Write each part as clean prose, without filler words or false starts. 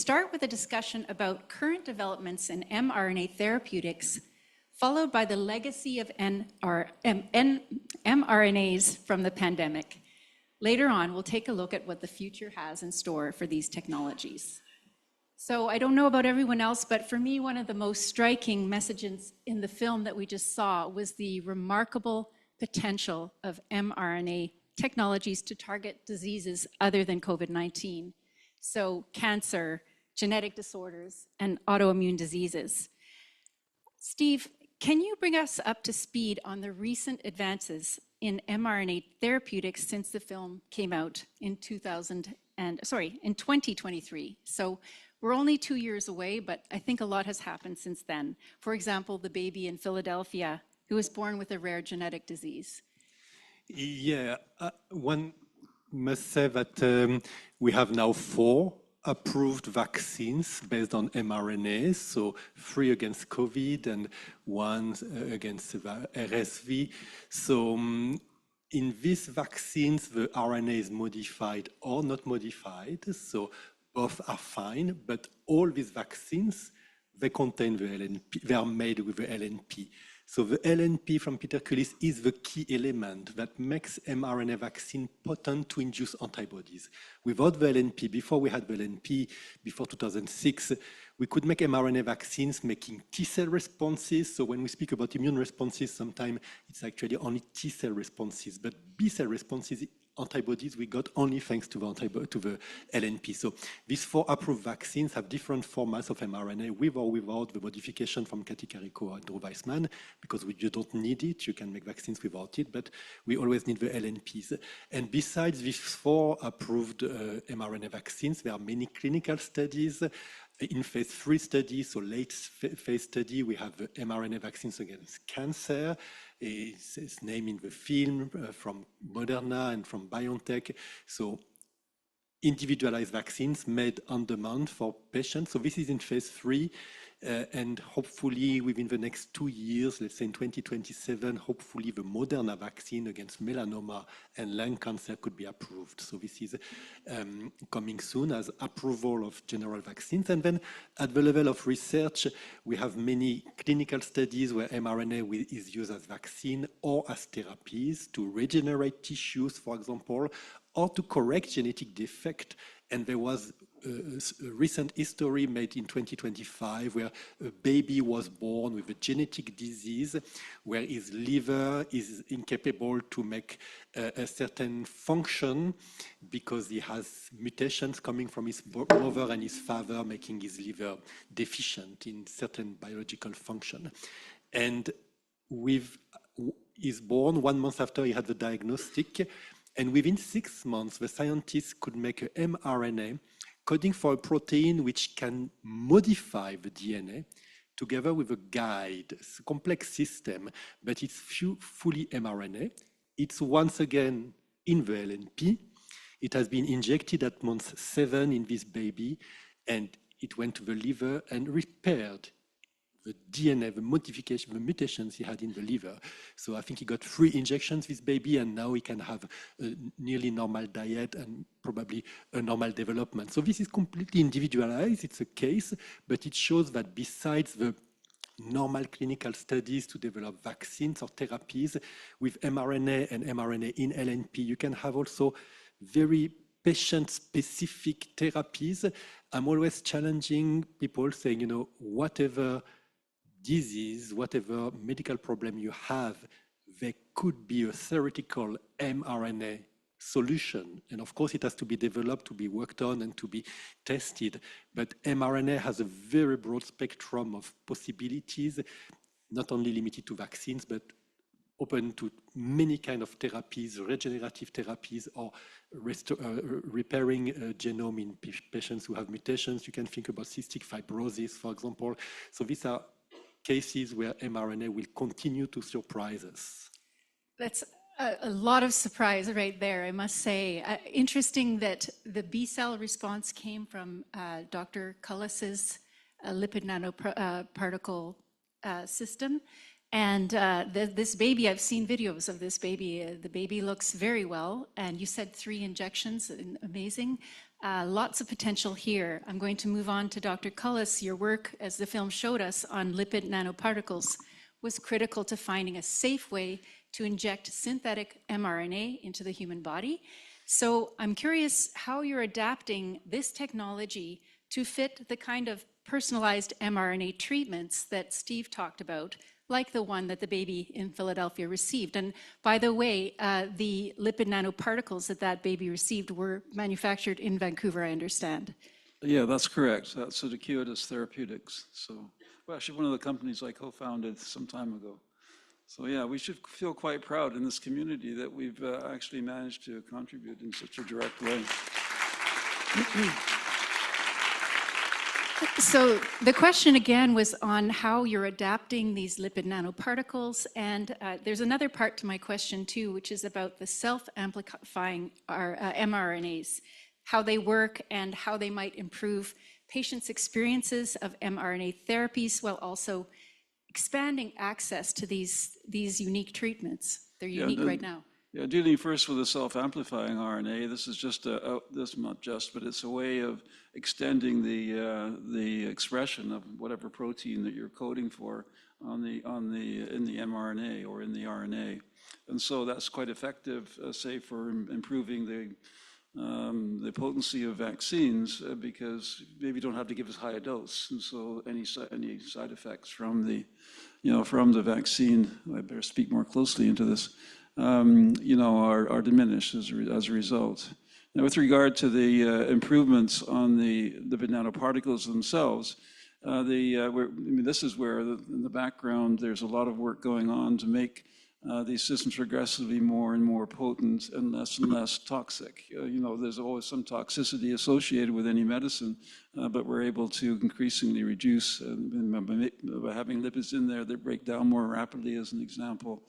start with a discussion about current developments in mRNA therapeutics, followed by the legacy of mRNAs from the pandemic. Later on, we'll take a look at what the future has in store for these technologies. So I don't know about everyone else, but for me, one of the most striking messages in the film that we just saw was the remarkable potential of mRNA technologies to target diseases other than COVID-19. So cancer, genetic disorders, and autoimmune diseases. Steve, can you bring us up to speed on the recent advances in mRNA therapeutics since the film came out in 2023? So we're only 2 years away, but I think a lot has happened since then. For example, the baby in Philadelphia who was born with a rare genetic disease. Yeah, one must say that we have now 4 approved vaccines based on mRNA, so 3 against COVID and 1 against RSV. So in these vaccines, the RNA is modified or not modified, so both are fine, but all these vaccines, they contain the LNP, they are made with the LNP. So the LNP from Pieter Cullis is the key element that makes mRNA vaccine potent to induce antibodies. Without the LNP, before we had the LNP, before 2006, we could make mRNA vaccines making T-cell responses. So when we speak about immune responses, sometimes it's actually only T-cell responses, but B-cell responses, antibodies we got only thanks to the LNP. So these 4 approved vaccines have different formats of mRNA with or without the modification from Kati Kariko and Drew Weissman, because you don't need it. You can make vaccines without it, but we always need the LNPs. And besides these 4 approved mRNA vaccines, there are many clinical studies. In phase 3 studies, so late phase study, we have mRNA vaccines against cancer. It's named in the film from Moderna and from BioNTech. So individualized vaccines made on demand for patients. So this is in phase 3. And hopefully within the next 2 years, let's say in 2027, hopefully the Moderna vaccine against melanoma and lung cancer could be approved. So this is coming soon as approval of general vaccines. And then at the level of research, we have many clinical studies where mRNA is used as vaccine or as therapies to regenerate tissues, for example, or to correct genetic defect. And there was a recent history made in 2025 where a baby was born with a genetic disease where his liver is incapable to make a certain function because he has mutations coming from his mother and his father making his liver deficient in certain biological function. And he's born 1 month after he had the diagnostic. And within 6 months, the scientists could make an mRNA coding for a protein which can modify the DNA together with a guide. It's a complex system, but it's fully mRNA. It's once again in the LNP. It has been injected at month 7 in this baby, and it went to the liver and repaired the DNA, the modification, the mutations he had in the liver. So I think he got 3 injections, this baby, and now he can have a nearly normal diet and probably a normal development. So this is completely individualized. It's a case, but it shows that besides the normal clinical studies to develop vaccines or therapies with mRNA and mRNA in LNP, you can have also very patient-specific therapies. I'm always challenging people saying, whatever disease, whatever medical problem you have, there could be a theoretical mRNA solution. And of course, it has to be developed, to be worked on, and to be tested. But mRNA has a very broad spectrum of possibilities, not only limited to vaccines, but open to many kinds of therapies, regenerative therapies, or repairing a genome in patients who have mutations. You can think about cystic fibrosis, for example. So these are cases where mRNA will continue to surprise us. That's a lot of surprise right there, I must say. Interesting that the B-cell response came from Dr. Cullis's lipid nanoparticle system. And this baby, I've seen videos of this baby. The baby looks very well. And you said 3 injections, amazing. Lots of potential here. I'm going to move on to Dr. Cullis. Your work, as the film showed us, on lipid nanoparticles was critical to finding a safe way to inject synthetic mRNA into the human body. So I'm curious how you're adapting this technology to fit the kind of personalized mRNA treatments that Steve talked about, like the one that the baby in Philadelphia received. And by the way, the lipid nanoparticles that that baby received were manufactured in Vancouver, I understand. Yeah, that's correct. That's Acuitas Therapeutics. So, well, actually one of the companies I co-founded some time ago. So yeah, we should feel quite proud in this community that we've actually managed to contribute in such a direct way. So the question again was on how you're adapting these lipid nanoparticles, and there's another part to my question too, which is about the self-amplifying mRNAs, how they work and how they might improve patients' experiences of mRNA therapies while also expanding access to these unique treatments. They're unique right now. Yeah, dealing first with the self-amplifying RNA, this is just not just, but it's a way of extending the expression of whatever protein that you're coding for in the mRNA or in the RNA, and so that's quite effective, say for improving the potency of vaccines, because maybe you don't have to give as high a dose, and so any side effects from the vaccine, I better speak more closely into this, are diminished as a result. Now, with regard to the improvements on the lipid nanoparticles themselves, this is where in the background there's a lot of work going on to make these systems progressively more and more potent and less toxic. There's always some toxicity associated with any medicine, but we're able to increasingly reduce by having lipids in there that break down more rapidly, as an example.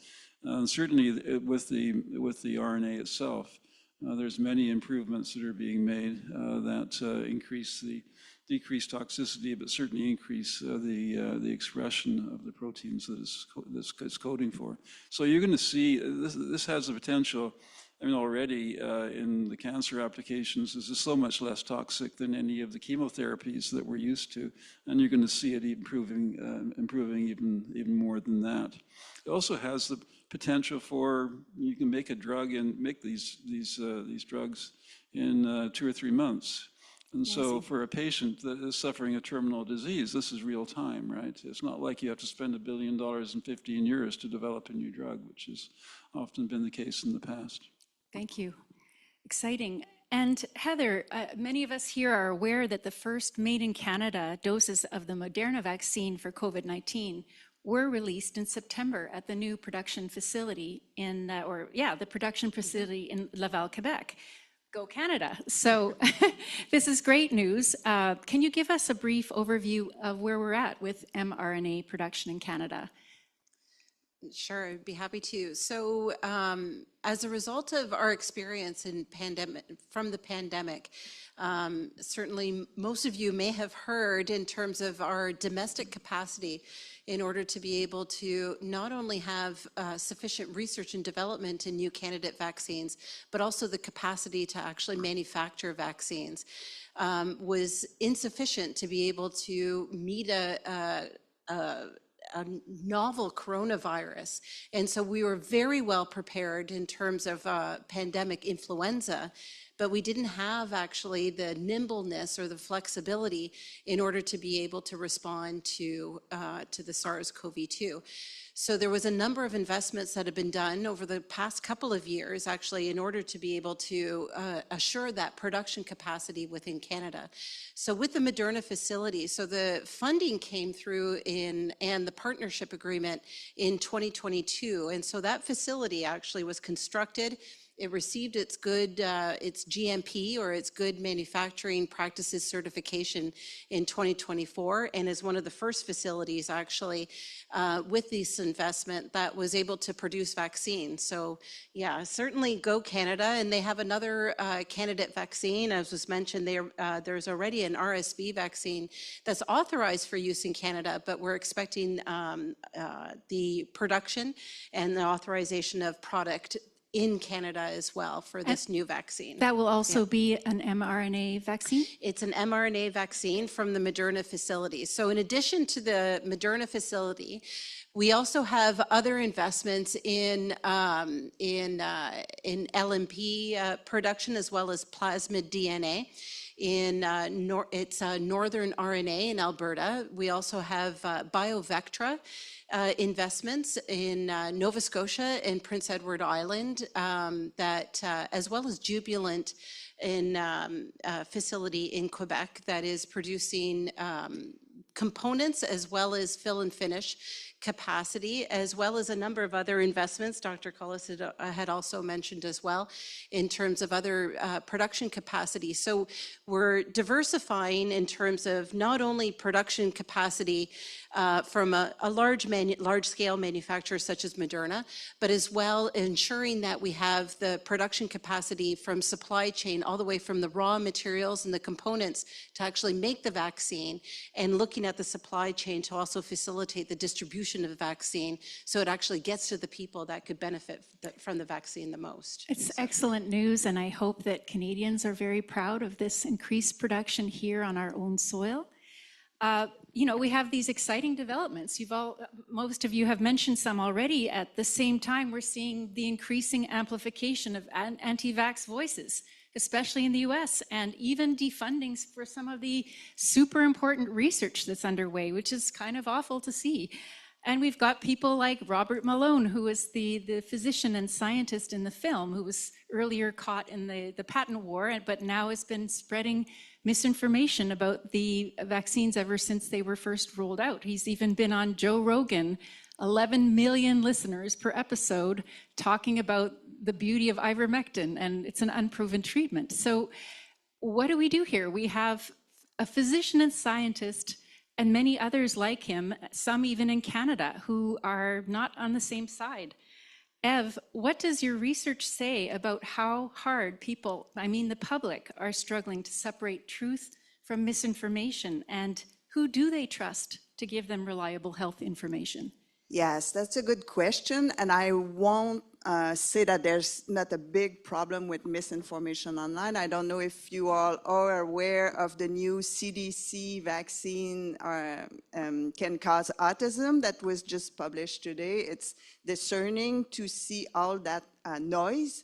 And certainly with the RNA itself, there's many improvements that are being made that decrease toxicity, but certainly increase the expression of the proteins that it's coding for. So you're going to see this has the potential. I mean, already in the cancer applications, this is so much less toxic than any of the chemotherapies that we're used to, and you're going to see it improving even more than that. It also has the potential for you can make a drug and make these drugs in 2 or 3 months. And so for a patient that is suffering a terminal disease, this is real time, right? It's not like you have to spend $1 billion in 15 years to develop a new drug, which has often been the case in the past. Thank you. Exciting. And Heather, many of us here are aware that the first made in Canada doses of the Moderna vaccine for COVID-19 were released in September at the new production facility in Laval, Quebec. Go Canada. So this is great news. Can you give us a brief overview of where we're at with mRNA production in Canada? Sure, I'd be happy to. So as a result of our experience from the pandemic, certainly most of you may have heard in terms of our domestic capacity in order to be able to not only have sufficient research and development in new candidate vaccines, but also the capacity to actually manufacture vaccines was insufficient to be able to meet a novel coronavirus. And so we were very well prepared in terms of pandemic influenza, but we didn't have actually the nimbleness or the flexibility in order to be able to respond to the SARS-CoV-2. So there was a number of investments that have been done over the past couple of years, actually, in order to be able to assure that production capacity within Canada. So with the Moderna facility, so the funding came through and the partnership agreement in 2022. And so that facility actually was constructed. It received its GMP, or its Good Manufacturing Practices certification in 2024, and is one of the first facilities actually with this investment that was able to produce vaccines. So yeah, certainly go Canada. And they have another candidate vaccine, as was mentioned, there's already an RSV vaccine that's authorized for use in Canada, but we're expecting the production and the authorization of product in Canada as well for this new vaccine. That will also be an mRNA vaccine? It's an mRNA vaccine from the Moderna facility. So in addition to the Moderna facility, we also have other investments in LNP production as well as plasmid DNA. It's Northern RNA in Alberta. We also have BioVectra investments in Nova Scotia and Prince Edward Island, as well as Jubilant in a facility in Quebec that is producing components as well as fill and finish capacity, as well as a number of other investments Dr. Cullis had also mentioned as well in terms of other production capacity. So we're diversifying in terms of not only production capacity from a large-scale manufacturer such as Moderna, but as well ensuring that we have the production capacity from supply chain all the way from the raw materials and the components to actually make the vaccine, and looking at the supply chain to also facilitate the distribution of the vaccine so it actually gets to the people that could benefit from the vaccine the most. It's excellent news, and I hope that Canadians are very proud of this increased production here on our own soil. We have these exciting developments. Most of you have mentioned some already. At the same time, we're seeing the increasing amplification of anti-vax voices, especially in the US, and even defundings for some of the super important research that's underway, which is kind of awful to see. And we've got people like Robert Malone, who was the physician and scientist in the film, who was earlier caught in the patent war, but now has been spreading misinformation about the vaccines ever since they were first rolled out. He's even been on Joe Rogan, 11 million listeners per episode, talking about the beauty of ivermectin, and it's an unproven treatment. So what do we do here? We have a physician and scientist and many others like him, some even in Canada, who are not on the same side. Ev, what does your research say about how hard people, the public, are struggling to separate truth from misinformation, and who do they trust to give them reliable health information? Yes, that's a good question, and I won't say that there's not a big problem with misinformation online. I don't know if you all are aware of the new CDC vaccine can cause autism that was just published today. It's discerning to see all that noise.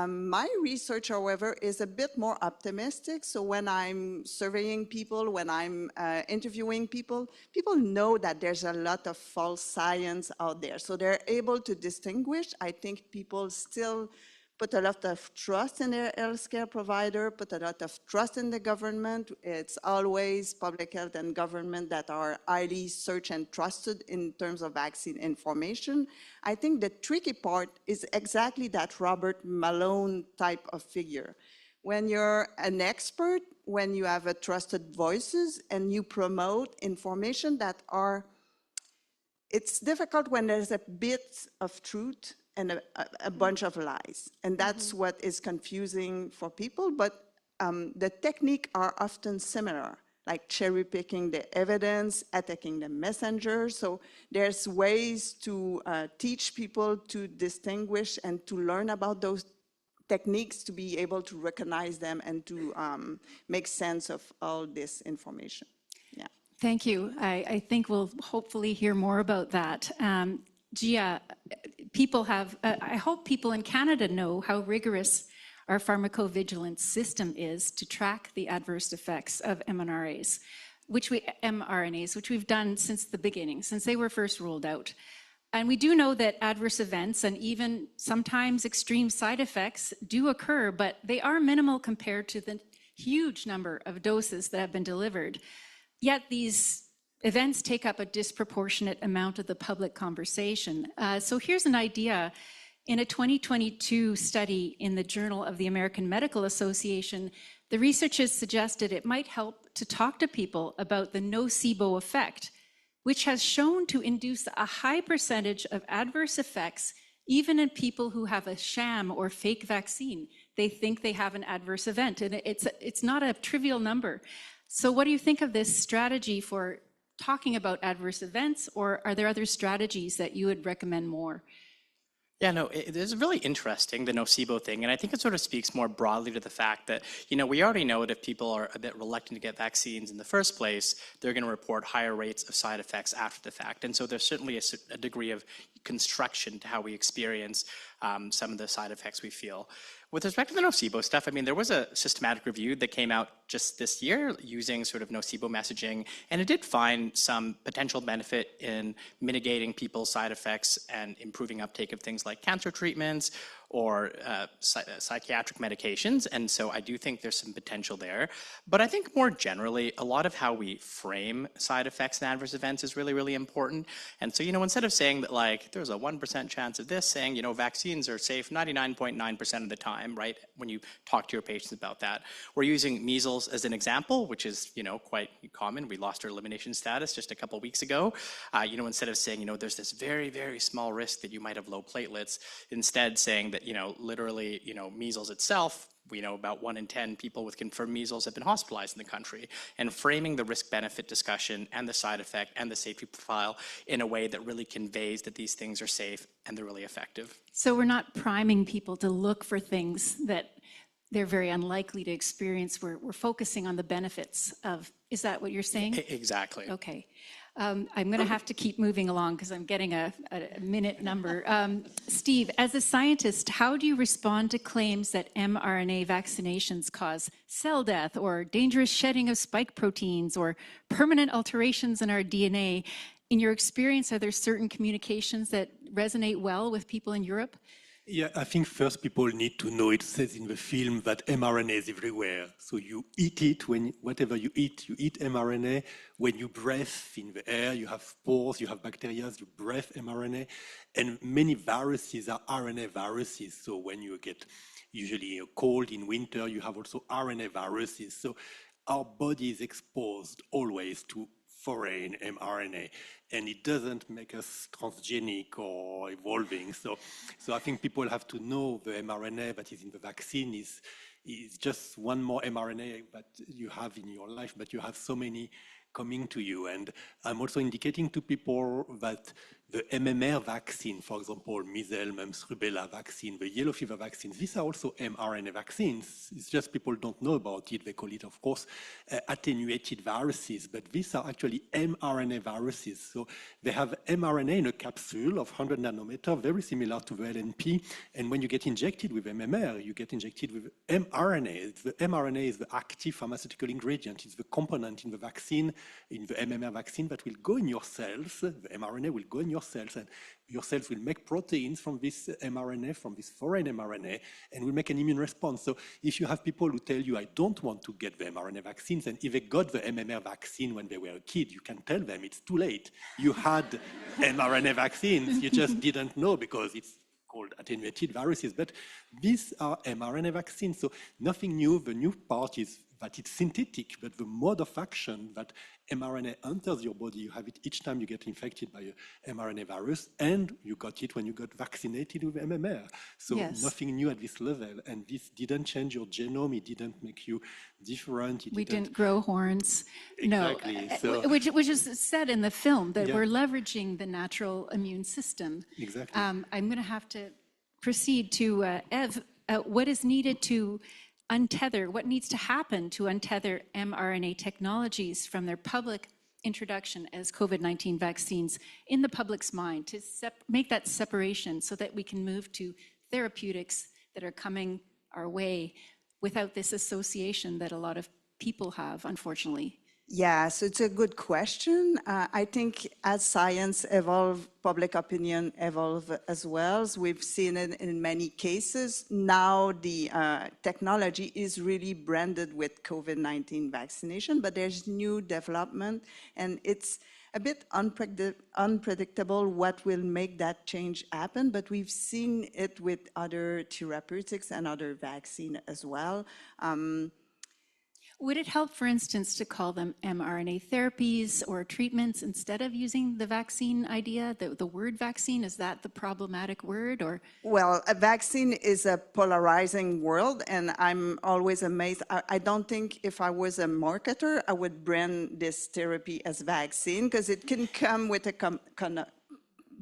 My research, however, is a bit more optimistic. So when I'm surveying people, when I'm interviewing people, people know that there's a lot of false science out there. So they're able to distinguish. I think people still put a lot of trust in their healthcare provider, put a lot of trust in the government. It's always public health and government that are highly searched and trusted in terms of vaccine information. I think the tricky part is exactly that Robert Malone type of figure. When you're an expert, when you have a trusted voices and you promote information that are, it's difficult when there's a bit of truth and a bunch of lies. And that's what is confusing for people, but the technique are often similar, like cherry picking the evidence, attacking the messenger. So there's ways to teach people to distinguish and to learn about those techniques to be able to recognize them and to make sense of all this information. Yeah. Thank you. I think we'll hopefully hear more about that. Jia, I hope people in Canada know how rigorous our pharmacovigilance system is to track the adverse effects of mRNAs, which we've done since the beginning, since they were first rolled out. And we do know that adverse events and even sometimes extreme side effects do occur, but they are minimal compared to the huge number of doses that have been delivered. Yet these events take up a disproportionate amount of the public conversation. So here's an idea. In a 2022 study in the Journal of the American Medical Association, the researchers suggested it might help to talk to people about the nocebo effect, which has shown to induce a high percentage of adverse effects even in people who have a sham or fake vaccine. They think they have an adverse event, and it's not a trivial number. So what do you think of this strategy for talking about adverse events, or are there other strategies that you would recommend more? Yeah, no, it is really interesting, the nocebo thing. And I think it sort of speaks more broadly to the fact that, we already know that if people are a bit reluctant to get vaccines in the first place, they're going to report higher rates of side effects after the fact. And so there's certainly a degree of construction to how we experience some of the side effects we feel. With respect to the nocebo stuff, I mean, there was a systematic review that came out just this year using sort of nocebo messaging, and it did find some potential benefit in mitigating people's side effects and improving uptake of things like cancer treatments or psychiatric medications. And so I do think there's some potential there. But I think more generally, a lot of how we frame side effects and adverse events is really, really important. And so, instead of saying that like there's a 1% chance of this, saying, vaccines are safe 99.9% of the time, right? When you talk to your patients about that. We're using measles as an example, which is, quite common. We lost our elimination status just a couple weeks ago. Instead of saying, there's this very, very small risk that you might have low platelets, instead saying that, literally, measles itself, we know about 1 in 10 people with confirmed measles have been hospitalized in the country, and framing the risk-benefit discussion and the side effect and the safety profile in a way that really conveys that these things are safe and they're really effective. So we're not priming people to look for things that they're very unlikely to experience. We're focusing on the benefits of, is that what you're saying? Exactly. Okay. I'm going to have to keep moving along because I'm getting a minute number. Steve, as a scientist, how do you respond to claims that mRNA vaccinations cause cell death or dangerous shedding of spike proteins or permanent alterations in our DNA? In your experience, are there certain communications that resonate well with people in Europe? Yeah, I think first people need to know, it says in the film that mRNA is everywhere. So you eat it, whatever you eat mRNA. When you breathe in the air, you have spores, you have bacteria, you breathe mRNA. And many viruses are RNA viruses. So when you get usually a cold in winter, you have also RNA viruses. So our body is exposed always to foreign mRNA, and it doesn't make us transgenic or evolving. So I think people have to know the mRNA that is in the vaccine is just one more mRNA that you have in your life, but you have so many coming to you. And I'm also indicating to people that the MMR vaccine, for example, measles, mumps, rubella vaccine, the yellow fever vaccines, these are also mRNA vaccines. It's just people don't know about it. They call it, of course, attenuated viruses, but these are actually mRNA viruses. So they have mRNA in a capsule of 100 nanometer, very similar to the LNP. And when you get injected with MMR, you get injected with mRNA. The mRNA is the active pharmaceutical ingredient. It's the component in the vaccine, in the MMR vaccine that will go in your cells. The mRNA will go in your cells, and your cells will make proteins from this mRNA, from this foreign mRNA, and will make an immune response. So if you have people who tell you, I don't want to get the mRNA vaccines, and if they got the MMR vaccine when they were a kid, you can tell them it's too late. You had mRNA vaccines, you just didn't know because it's called attenuated viruses, but these are mRNA vaccines. So nothing new. The new part is that it's synthetic, but the mode of action that mRNA enters your body, you have it each time you get infected by a mRNA virus, and you got it when you got vaccinated with MMR. So yes. Nothing new at this level, and this didn't change your genome, it didn't make you different. We didn't grow horns. Exactly. No, so, which is said in the film, that we're leveraging the natural immune system. Exactly. I'm going to have to proceed to Ev. What is needed to untether, what needs to happen to untether mRNA technologies from their public introduction as COVID-19 vaccines in the public's mind, to make that separation so that we can move to therapeutics that are coming our way without this association that a lot of people have, unfortunately? Yeah, so it's a good question. I think as science evolves, public opinion evolves as well. So we've seen it in many cases. Now the technology is really branded with COVID-19 vaccination, but there's new development, and it's a bit unpredictable what will make that change happen, but we've seen it with other therapeutics and other vaccines as well. Would it help, for instance, to call them mRNA therapies or treatments instead of using the vaccine idea, the word vaccine? Is that the problematic word, or? Well, a vaccine is a polarizing world, and I'm always amazed. I don't think if I was a marketer, I would brand this therapy as vaccine, because it can come with a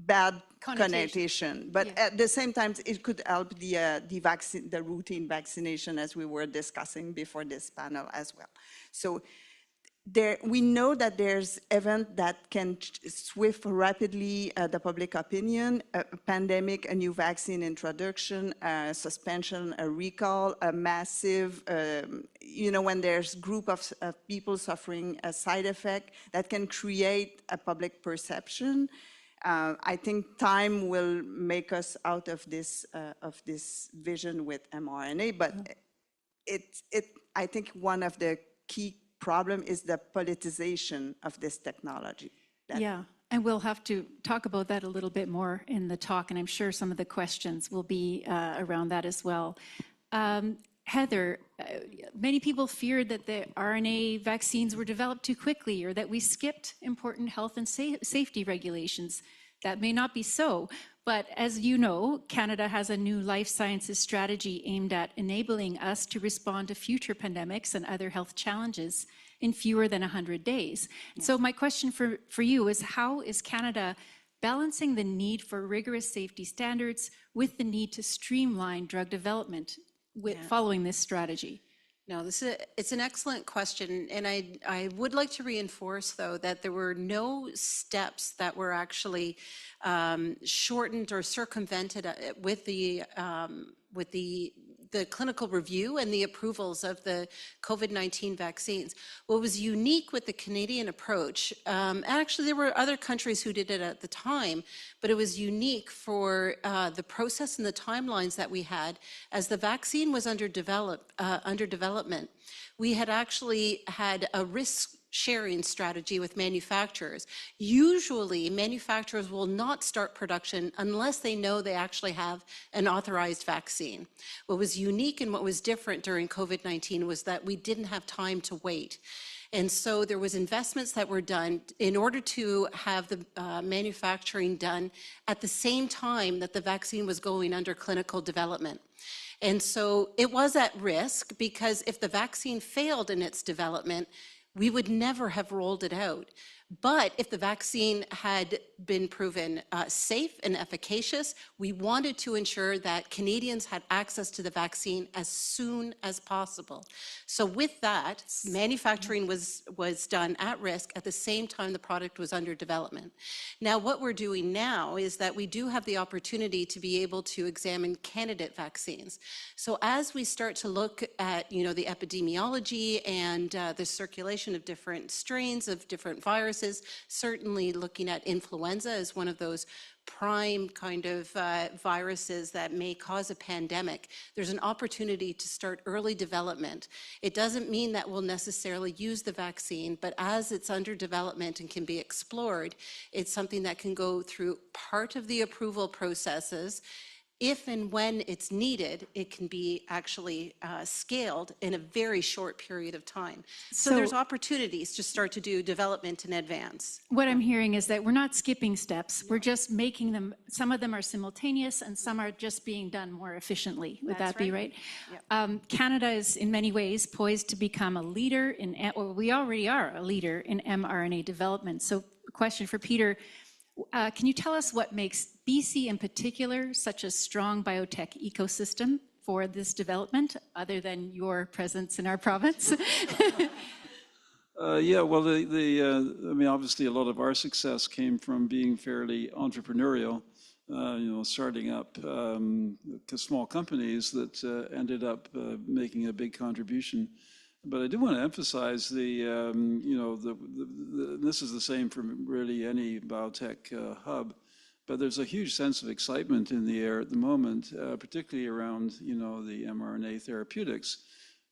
bad Connotation. connotation. But at the same time, it could help the vaccine, the routine vaccination, as we were discussing before this panel as well. So we know that there's events that can swift rapidly the public opinion, a pandemic, a new vaccine introduction, a suspension, a recall, a massive, when there's group of people suffering a side effect that can create a public perception. I think time will make us out of this vision with mRNA, but I think one of the key problem is the politicization of this technology. Yeah, and we'll have to talk about that a little bit more in the talk, and I'm sure some of the questions will be around that as well. Heather, many people feared that the RNA vaccines were developed too quickly or that we skipped important health and safety regulations. That may not be so, but as you know, Canada has a new life sciences strategy aimed at enabling us to respond to future pandemics and other health challenges in fewer than 100 days. Yes. So my question for you is, how is Canada balancing the need for rigorous safety standards with the need to streamline drug development following this strategy? No, it's an excellent question, and I would like to reinforce, though, that there were no steps that were actually shortened or circumvented with the clinical review and the approvals of the COVID-19 vaccines. What was unique with the Canadian approach, actually there were other countries who did it at the time, but it was unique for the process and the timelines that we had as the vaccine was under development. We had actually had a risk sharing strategy with manufacturers. Usually, manufacturers will not start production unless they know they actually have an authorized vaccine. What was unique and what was different during COVID-19 was that we didn't have time to wait. And so there was investments that were done in order to have the manufacturing done at the same time that the vaccine was going under clinical development. And so it was at risk because if the vaccine failed in its development, we would never have rolled it out. But if the vaccine had been proven safe and efficacious, we wanted to ensure that Canadians had access to the vaccine as soon as possible. So with that, manufacturing was done at risk at the same time the product was under development. Now, what we're doing now is that we do have the opportunity to be able to examine candidate vaccines. So as we start to look at, the epidemiology and the circulation of different strains of different viruses, certainly looking at influenza as one of those prime kind of viruses that may cause a pandemic, there's an opportunity to start early development. It doesn't mean that we'll necessarily use the vaccine, but as it's under development and can be explored, it's something that can go through part of the approval processes. If and when it's needed, it can be actually scaled in a very short period of time. So there's opportunities to start to do development in advance. What I'm hearing is that we're not skipping steps. We're just making them, some of them are simultaneous and some are just being done more efficiently. Would that be right? Yep. Canada is in many ways poised to become a leader or we already are a leader in mRNA development. So question for Pieter, can you tell us what makes BC in particular such a strong biotech ecosystem for this development, other than your presence in our province? Yeah, well, I mean, obviously a lot of our success came from being fairly entrepreneurial, starting up small companies that ended up making a big contribution. But I do want to emphasize this is the same for really any biotech hub, but there's a huge sense of excitement in the air at the moment, particularly around, the mRNA therapeutics.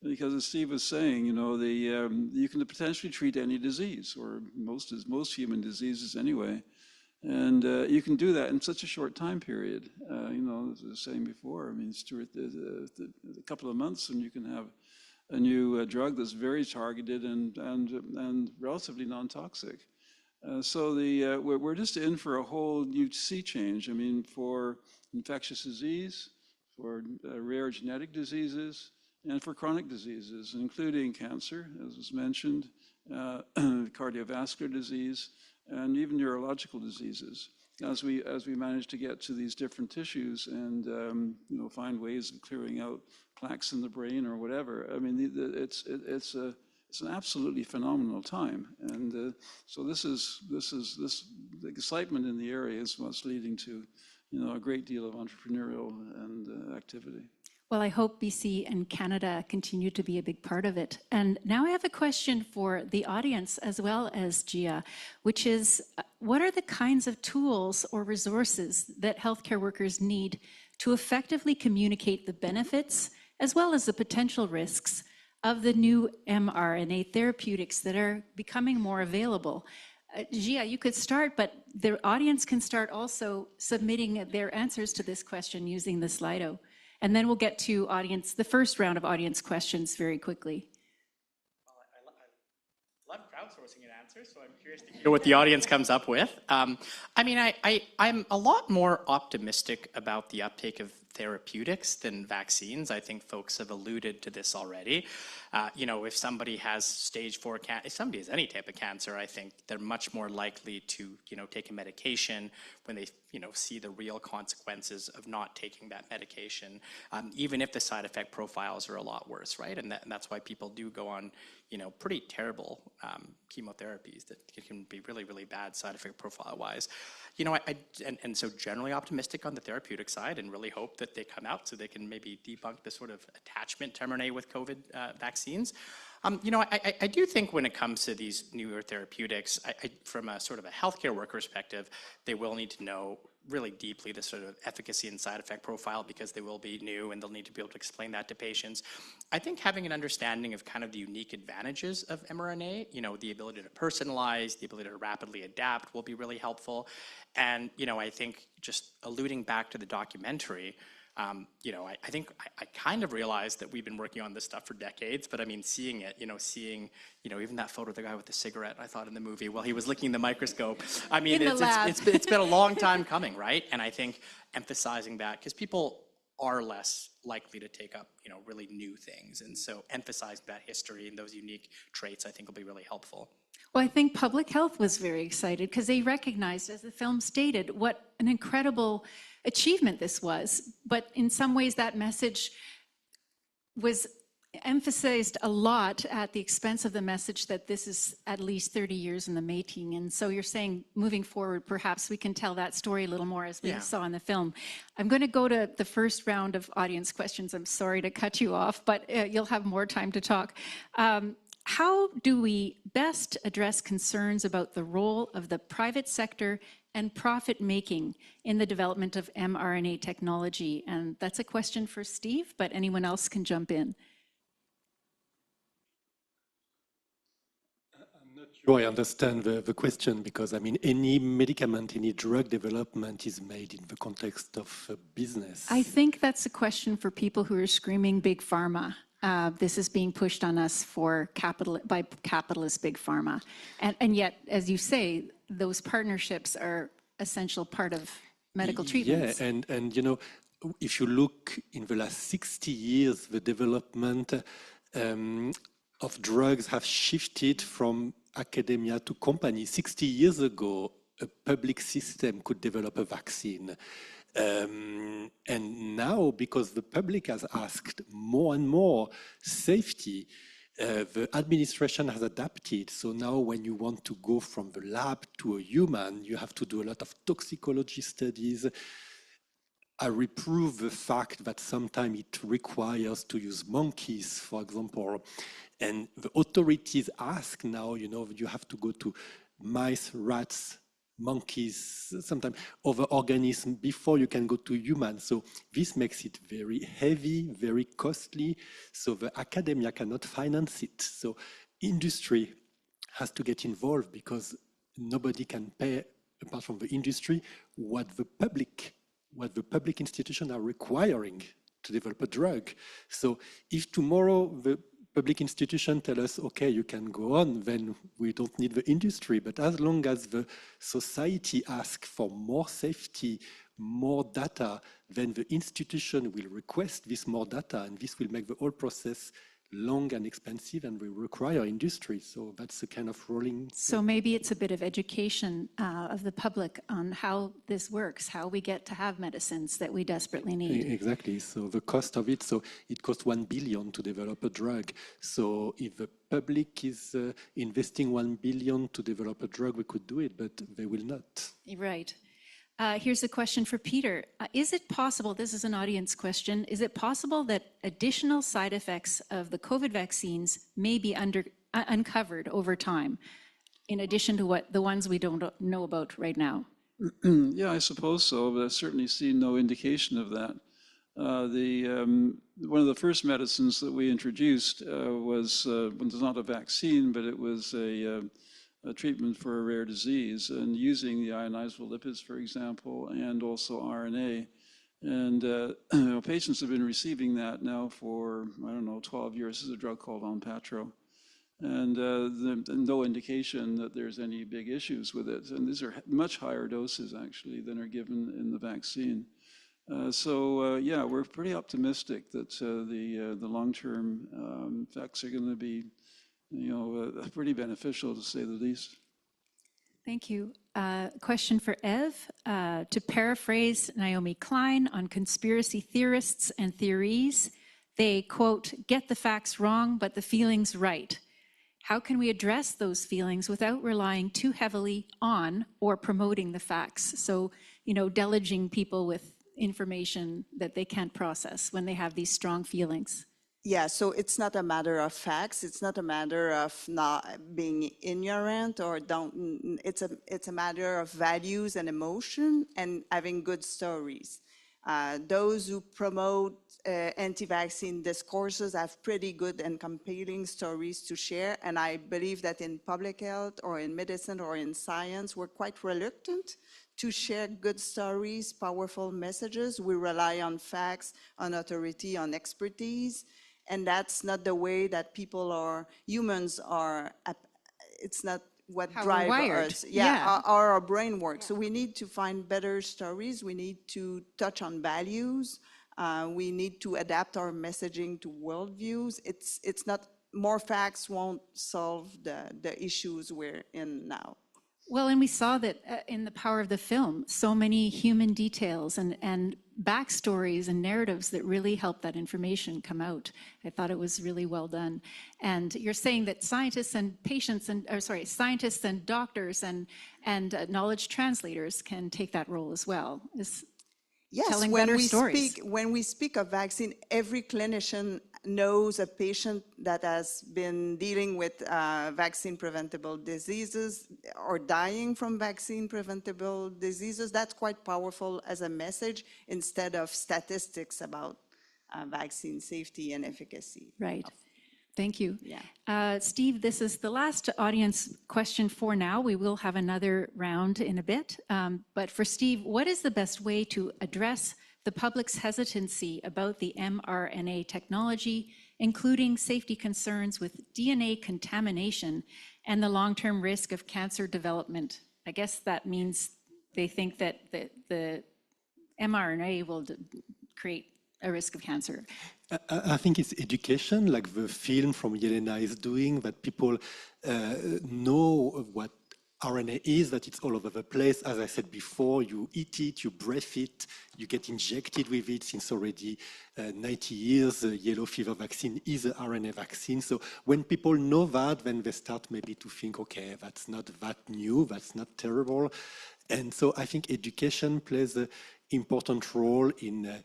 Because as Steve was saying, you can potentially treat any disease, or most human diseases anyway. And you can do that in such a short time period. As I was saying before, I mean, it's a couple of months and you can have a new drug that's very targeted and relatively non-toxic. So we're just in for a whole new sea change. I mean, for infectious disease, for rare genetic diseases, and for chronic diseases, including cancer, as was mentioned, cardiovascular disease, and even neurological diseases. as we manage to get to these different tissues and you know, find ways of clearing out plaques in the brain or whatever. I mean, it's an absolutely phenomenal time, and so the excitement in the area is what's leading to, you know, a great deal of entrepreneurial and activity. Well, I hope BC and Canada continue to be a big part of it. And now I have a question for the audience as well as Jia, which is, what are the kinds of tools or resources that healthcare workers need to effectively communicate the benefits as well as the potential risks of the new mRNA therapeutics that are becoming more available? Jia, you could start, but the audience can start also submitting their answers to this question using the Slido. And then we'll get to the first round of audience questions very quickly. Well, I love crowdsourcing an answer, so I'm curious to hear what the audience comes up with. I mean, I'm a lot more optimistic about the uptake of therapeutics than vaccines. I think folks have alluded to this already. You know, if somebody has stage 4 cancer, if somebody has any type of cancer, I think they're much more likely to, you know, take a medication when they, you know, see the real consequences of not taking that medication, even if the side effect profiles are a lot worse, right? And that's why people do go on, you know, pretty terrible chemotherapies that can be really, really bad side effect profile-wise. You know, and so generally optimistic on the therapeutic side, and really hope that they come out so they can maybe debunk the sort of attachment to mRNA with COVID vaccines. You know, I do think when it comes to these newer therapeutics, from a sort of a healthcare worker perspective, they will need to know really deeply the sort of efficacy and side effect profile, because they will be new and they'll need to be able to explain that to patients. I think having an understanding of kind of the unique advantages of mRNA, you know, the ability to personalize, the ability to rapidly adapt will be really helpful. And, you know, I think just alluding back to the documentary, you know, I think I kind of realized that we've been working on this stuff for decades, but I mean, seeing it, you know, even that photo of the guy with the cigarette, I thought in the movie, while he was licking the microscope. I mean, it's been a long time coming, right? And I think emphasizing that, because people are less likely to take up, you know, really new things. And so emphasizing that history and those unique traits, I think will be really helpful. Well, I think public health was very excited because they recognized, as the film stated, what an incredible achievement this was. But in some ways, that message was emphasized a lot at the expense of the message that this is at least 30 years in the making. And so you're saying, moving forward, perhaps we can tell that story a little more, as we saw in the film. I'm going to go to the first round of audience questions. I'm sorry to cut you off, but you'll have more time to talk. How do we best address concerns about the role of the private sector and profit making in the development of mRNA technology? And that's a question for Steve, but anyone else can jump in. I'm not sure I understand the question, because I mean, any medicament, any drug development is made in the context of business. I think that's a question for people who are screaming big pharma. This is being pushed on us by capitalist big pharma. And yet, as you say, those partnerships are essential part of medical treatments. Yeah, and you know, if you look in the last 60 years, the development of drugs have shifted from academia to company. 60 years ago, a public system could develop a vaccine. And now, because the public has asked more and more safety, the administration has adapted. So now when you want to go from the lab to a human, you have to do a lot of toxicology studies. I reprove the fact that sometimes it requires to use monkeys, for example. And the authorities ask now, you know, you have to go to mice, rats, monkeys, sometimes other organisms before you can go to humans. So this makes it very heavy, very costly. So the academia cannot finance it. So industry has to get involved, because nobody can pay, apart from the industry, what the public institutions are requiring to develop a drug. So if tomorrow the public institution tell us, okay, you can go on, then we don't need the industry. But as long as the society asks for more safety, more data, then the institution will request this more data, and this will make the whole process long and expensive and will require industry. So that's the kind of rolling. So maybe it's a bit of education of the public on how this works, how we get to have medicines that we desperately need. Exactly. So the cost of it, so it costs 1 billion to develop a drug. So if the public is investing 1 billion to develop a drug, we could do it, but they will not. Right. Here's a question for Peter. Is it possible, this is an audience question, is it possible that additional side effects of the COVID vaccines may be uncovered over time, in addition to the ones we don't know about right now? Yeah, I suppose so, but I've certainly seen no indication of that. One of the first medicines that we introduced was not a vaccine, but it was a treatment for a rare disease, and using the ionizable lipids, for example, and also RNA. And patients have been receiving that now for, 12 years. This is a drug called Onpattro. And no indication that there's any big issues with it. And these are much higher doses, actually, than are given in the vaccine. Yeah, we're pretty optimistic that the long-term effects are going to be pretty beneficial, to say the least. Thank you. Question for Ev. To paraphrase Naomi Klein on conspiracy theorists and theories, they, quote, get the facts wrong, but the feelings right. How can we address those feelings without relying too heavily on or promoting the facts? So, deluging people with information that they can't process when they have these strong feelings. Yeah, so it's not a matter of facts. It's not a matter of not being ignorant or don't. It's a matter of values and emotion and having good stories. Those who promote anti-vaccine discourses have pretty good and compelling stories to share. And I believe that in public health or in medicine or in science, we're quite reluctant to share good stories, powerful messages. We rely on facts, on authority, on expertise. And that's not the way that humans are, it's not what drives us. Yeah. Our brain works. So we need to find better stories. We need to touch on values. We need to adapt our messaging to worldviews. It's not, more facts won't solve the issues we're in now. Well, and we saw that in the power of the film, so many human details and backstories and narratives that really helped that information come out. I thought it was really well done. And you're saying that scientists and scientists and doctors and knowledge translators can take that role as well. Yes, when we speak of vaccine, every clinician knows a patient that has been dealing with vaccine-preventable diseases or dying from vaccine-preventable diseases. That's quite powerful as a message instead of statistics about vaccine safety and efficacy. Right. Thank you. Yeah. Steve, this is the last audience question for now. We will have another round in a bit. But for Steve, what is the best way to address the public's hesitancy about the mRNA technology, including safety concerns with DNA contamination and the long-term risk of cancer development? I guess that means they think that the mRNA will create a risk of cancer. I think it's education, like the film from Yelena is doing, that people know what RNA is, that it's all over the place. As I said before, you eat it, you breathe it, you get injected with it since already 90 years. The yellow fever vaccine is an RNA vaccine. So when people know that, then they start maybe to think, okay, that's not that new, that's not terrible. And so I think education plays an important role in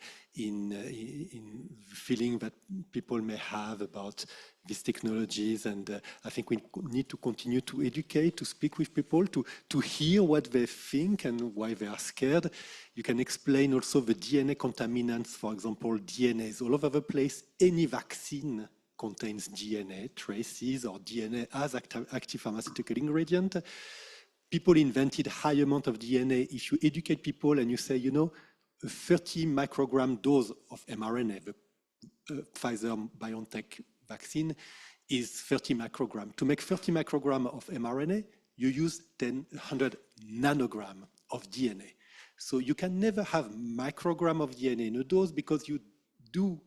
feeling that people may have about these technologies. And I think we need to continue to educate, to speak with people, to hear what they think and why they are scared. You can explain also the DNA contaminants. For example, DNA is all over the place. Any vaccine contains DNA traces or DNA as active pharmaceutical ingredient. People invented high amount of DNA. If you educate people and you say, a 30 microgram dose of mRNA, the Pfizer-BioNTech vaccine is 30 microgram. To make 30 microgram of mRNA, you use 100 nanogram of DNA. So you can never have microgram of DNA in a dose because you do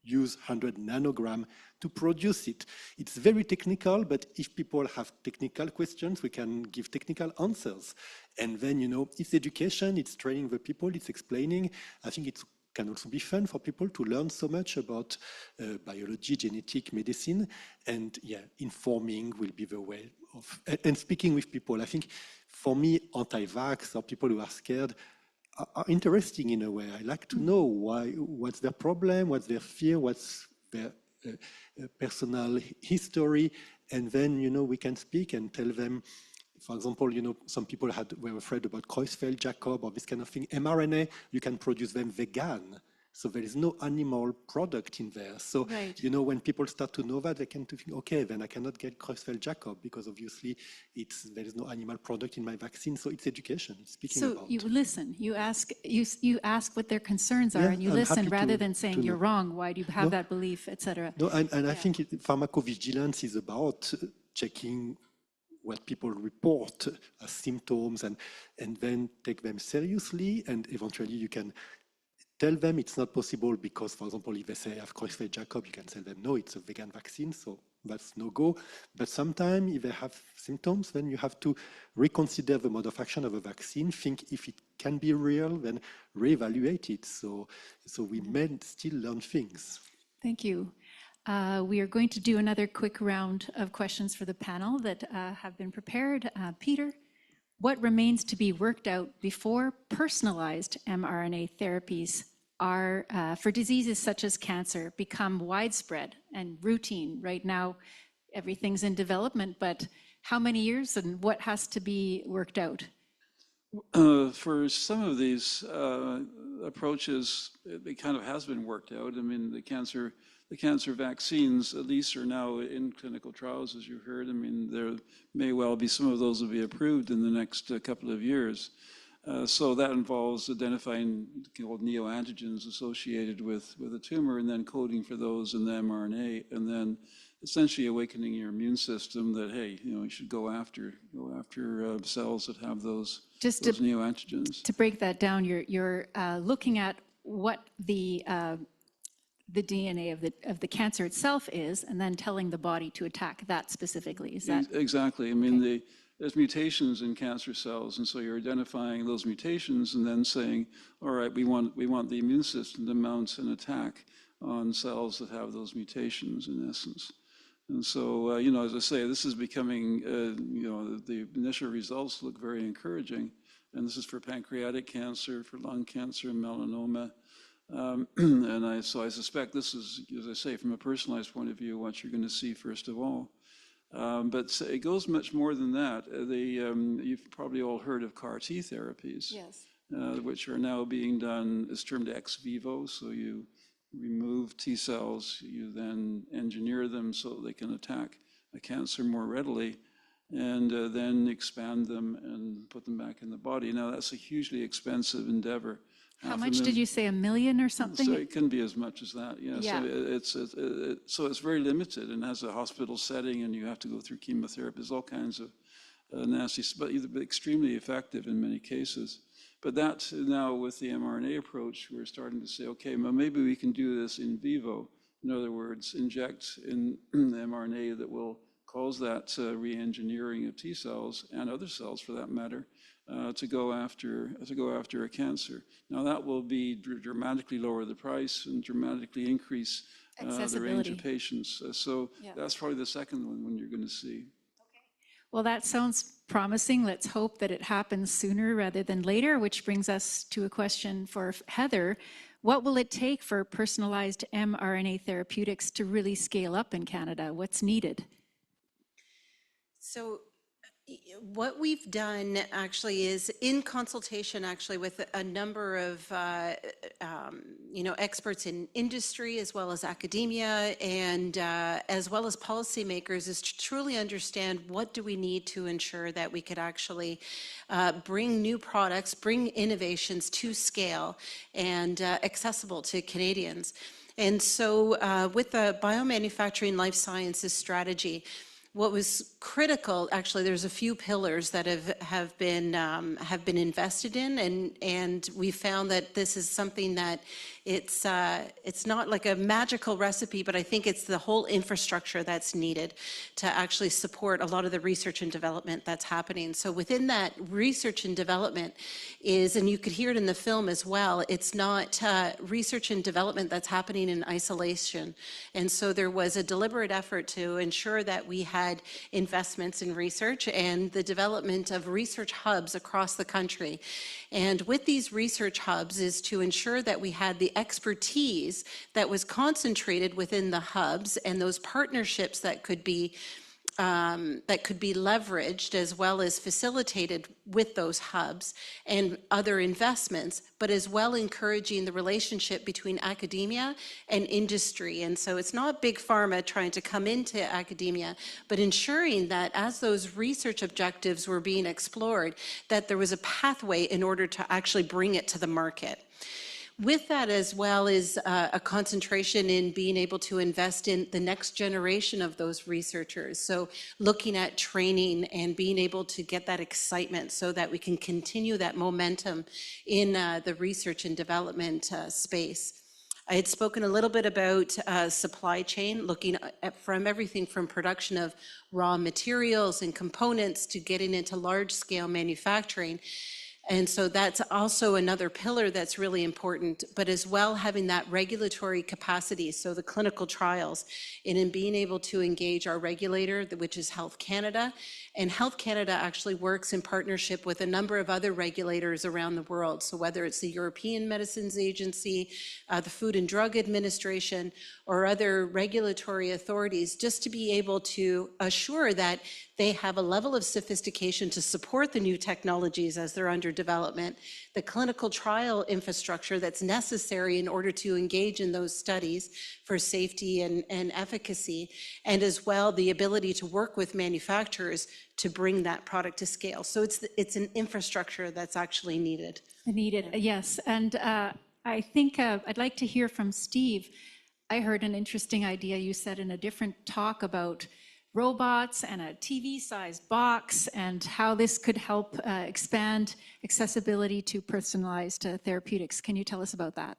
use 100 nanogram to produce it. It's very technical, but if people have technical questions, we can give technical answers. And then, you know, it's education, it's training the people, it's explaining. I think it can also be fun for people to learn so much about biology, genetic medicine, and yeah, informing will be the way of, and speaking with people. I think for me, anti-vax or people who are scared are interesting in a way. I like to know what's their problem, what's their fear, what's their personal history, and then, you know, we can speak and tell them. For example, you know, some people were afraid about Creutzfeldt-Jakob or this kind of thing. mRNA, you can produce them vegan. So there is no animal product in there. So, you know, when people start to know that, they can think, okay, then I cannot get Creutzfeldt-Jakob because obviously there is no animal product in my vaccine. So it's education, it's speaking about. So you listen, you ask what their concerns are, and you listen rather than saying you're wrong, why do you have that belief, et cetera. No, and I think pharmacovigilance is about checking what people report as symptoms and then take them seriously, and eventually you can tell them it's not possible because, for example, if they say I have Creutzfeldt-Jakob, you can tell them no, it's a vegan vaccine, so that's no go. But sometimes if they have symptoms, then you have to reconsider the mode of action of a vaccine, think if it can be real, then reevaluate it. So we may still learn things. Thank you. We are going to do another quick round of questions for the panel that have been prepared. Peter, what remains to be worked out before personalized mRNA therapies are, for diseases such as cancer, become widespread and routine? Right now, everything's in development, but how many years and what has to be worked out? For some of these approaches, it kind of has been worked out. I mean, the cancer vaccines, at least, are now in clinical trials, as you heard. I mean, there may well be some of those will be approved in the next couple of years. So that involves identifying neoantigens associated with a tumor and then coding for those in the mRNA, and then essentially awakening your immune system that, hey, you know, you should go after cells that have those neoantigens. To break that down, you're looking at what the DNA of the cancer itself is, and then telling the body to attack that specifically. Is that exactly? I mean, there's mutations in cancer cells, and so you're identifying those mutations, and then saying, all right, we want the immune system to mount an attack on cells that have those mutations, in essence. And so, you know, as I say, this is becoming, you know, the initial results look very encouraging, and this is for pancreatic cancer, for lung cancer, and melanoma. So I suspect this is, as I say, from a personalized point of view, what you're going to see first of all. But it goes much more than that. You've probably all heard of CAR T therapies, yes, which are now being done, it's termed ex vivo. So you remove T cells, you then engineer them so they can attack a cancer more readily, and then expand them and put them back in the body. Now, that's a hugely expensive endeavor. How much did you say, $1 million or something? So it can be as much as that, yeah. Yeah. So it's very limited and has a hospital setting, and you have to go through chemotherapy. There's all kinds of nasty, but extremely effective in many cases. But that now with the mRNA approach, we're starting to say, okay, well, maybe we can do this in vivo. In other words, inject in mRNA that will cause that re-engineering of T cells and other cells, for that matter, to go after a cancer. Now that will be dramatically lower the price and dramatically increase the range of patients. That's probably the second one you're going to see. Okay. Well, that sounds promising. Let's hope that it happens sooner rather than later, which brings us to a question for Heather. What will it take for personalized mRNA therapeutics to really scale up in Canada? What's needed? So what we've done actually is in consultation actually with a number of experts in industry as well as academia and as well as policymakers is to truly understand what do we need to ensure that we could actually bring new products, bring innovations to scale and accessible to Canadians. And so with the biomanufacturing life sciences strategy, what was critical, actually, there's a few pillars that have been invested in, and we found that this is something that It's not like a magical recipe, but I think it's the whole infrastructure that's needed to actually support a lot of the research and development that's happening. So within that research and development is, and you could hear it in the film as well, it's not research and development that's happening in isolation. And so there was a deliberate effort to ensure that we had investments in research and the development of research hubs across the country. And with these research hubs is to ensure that we had the expertise that was concentrated within the hubs and those partnerships that could be leveraged as well as facilitated with those hubs and other investments, but as well encouraging the relationship between academia and industry. And so it's not big pharma trying to come into academia, but ensuring that as those research objectives were being explored, that there was a pathway in order to actually bring it to the market. With that as well is a concentration in being able to invest in the next generation of those researchers. So looking at training and being able to get that excitement so that we can continue that momentum in the research and development space. I had spoken a little bit about supply chain, looking at from everything from production of raw materials and components to getting into large-scale manufacturing. And so that's also another pillar that's really important, but as well having that regulatory capacity, so the clinical trials, and in being able to engage our regulator, which is Health Canada. And Health Canada actually works in partnership with a number of other regulators around the world. So whether it's the European Medicines Agency, the Food and Drug Administration, or other regulatory authorities, just to be able to assure that they have a level of sophistication to support the new technologies as they're under development, the clinical trial infrastructure that's necessary in order to engage in those studies for safety and efficacy, and as well the ability to work with manufacturers to bring that product to scale. So it's an infrastructure that's actually needed. Yes. And I think I'd like to hear from Steve. I heard an interesting idea you said in a different talk about robots and a TV-sized box and how this could help expand accessibility to personalized therapeutics. Can you tell us about that?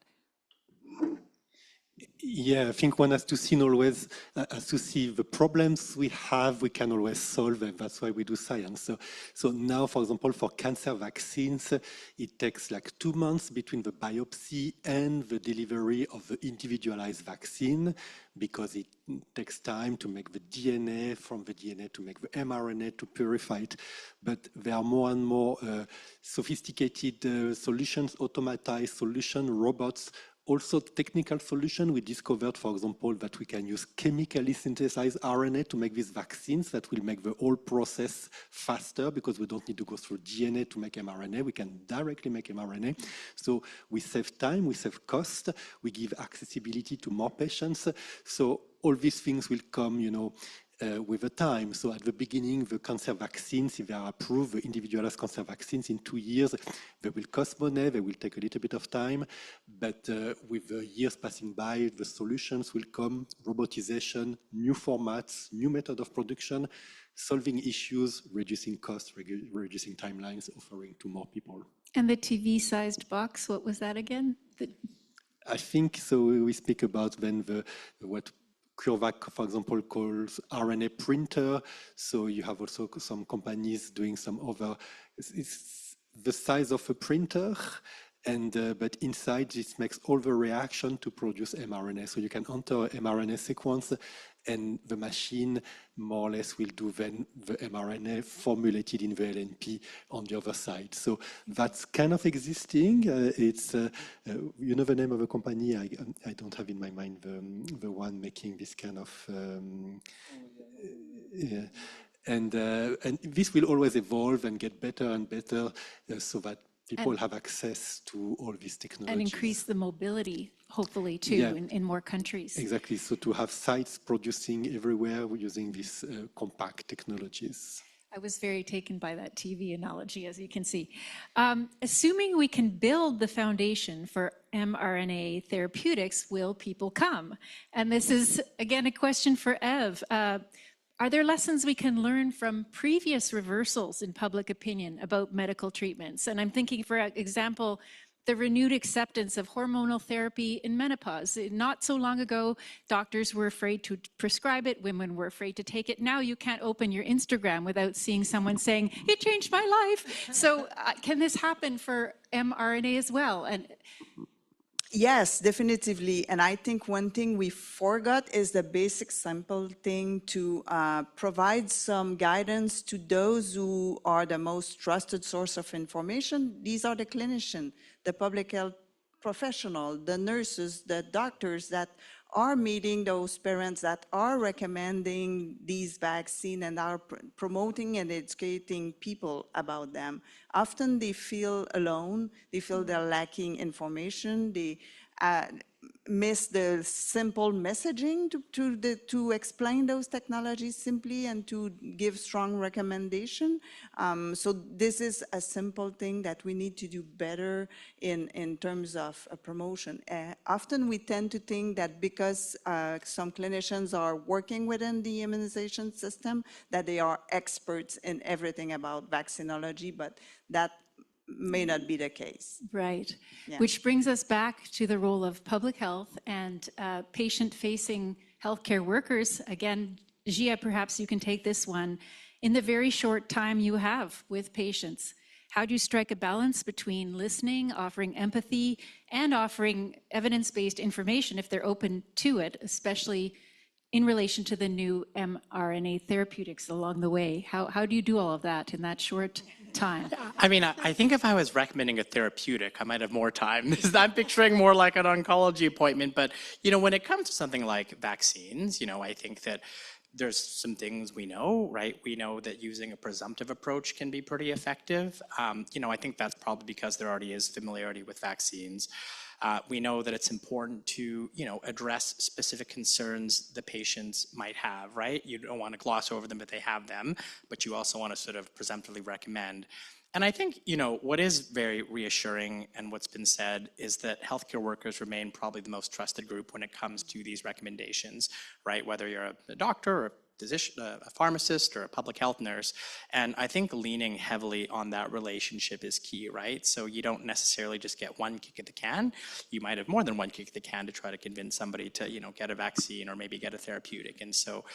Yeah, I think one has to see the problems we have, we can always solve them. That's why we do science. So now, for example, for cancer vaccines, it takes like 2 months between the biopsy and the delivery of the individualized vaccine, because it takes time to make the DNA, from the DNA to make the mRNA, to purify it. But there are more and more sophisticated solutions, automatized solutions, robots, also technical solution. We discovered, for example, that we can use chemically synthesized RNA to make these vaccines that will make the whole process faster, because we don't need to go through DNA to make mRNA. We can directly make mRNA. So we save time, we save cost, we give accessibility to more patients. So all these things will come, with the time. So at the beginning, the cancer vaccines, if they are approved, the individualized cancer vaccines in 2 years, they will cost money, they will take a little bit of time. But with the years passing by, the solutions will come, robotization, new formats, new method of production, solving issues, reducing costs, reducing timelines, offering to more people. And the TV-sized box, what was that again? I think so. We speak about then what CureVac, for example, calls RNA printer. So you have also some companies doing some other. It's the size of a printer, and but inside this makes all the reaction to produce mRNA. So you can enter mRNA sequence, and the machine more or less will do then the mRNA formulated in the LNP on the other side. So that's kind of existing. It's you know the name of the company? I don't have in my mind the one making this kind of yeah. And this will always evolve and get better and better, so that people have access to all these technologies. And increase the mobility, hopefully, too, in more countries. Exactly. So to have sites producing everywhere using these compact technologies. I was very taken by that TV analogy, as you can see. Assuming we can build the foundation for mRNA therapeutics, will people come? And this is, again, a question for Ev. Are there lessons we can learn from previous reversals in public opinion about medical treatments? And I'm thinking, for example, the renewed acceptance of hormonal therapy in menopause. Not so long ago, doctors were afraid to prescribe it, women were afraid to take it. Now you can't open your Instagram without seeing someone saying, it changed my life. So can this happen for mRNA as well? And yes, definitively. And I think one thing we forgot is the basic simple thing to provide some guidance to those who are the most trusted source of information. These are the clinicians, the public health professional, the nurses, the doctors that are meeting those parents, that are recommending these vaccines and are promoting and educating people about them. Often they feel alone, they feel they're lacking information, they miss the simple messaging to explain those technologies simply and to give strong recommendation. So this is a simple thing that we need to do better in terms of promotion. Often we tend to think that because some clinicians are working within the immunization system, that they are experts in everything about vaccinology, but that may not be the case. right. Yeah. Which brings us back to the role of public health and patient-facing healthcare workers. Again, Jia, perhaps you can take this one. In the very short time you have with patients, how do you strike a balance between listening, offering empathy, and offering evidence-based information if they're open to it, especially in relation to the new mRNA therapeutics along the way? How do you do all of that in that short time? I mean, I think if I was recommending a therapeutic, I might have more time. I'm picturing more like an oncology appointment. But, when it comes to something like vaccines, I think that there's some things we know, right? We know that using a presumptive approach can be pretty effective. I think that's probably because there already is familiarity with vaccines. We know that it's important to, address specific concerns the patients might have, right? You don't want to gloss over them if they have them, but you also want to sort of presumptively recommend. And I think, what is very reassuring and what's been said is that healthcare workers remain probably the most trusted group when it comes to these recommendations, right? Whether you're a doctor or a physician, a pharmacist or a public health nurse. And I think leaning heavily on that relationship is key, right? So you don't necessarily just get one kick at the can. You might have more than one kick at the can to try to convince somebody to, get a vaccine or maybe get a therapeutic. And so,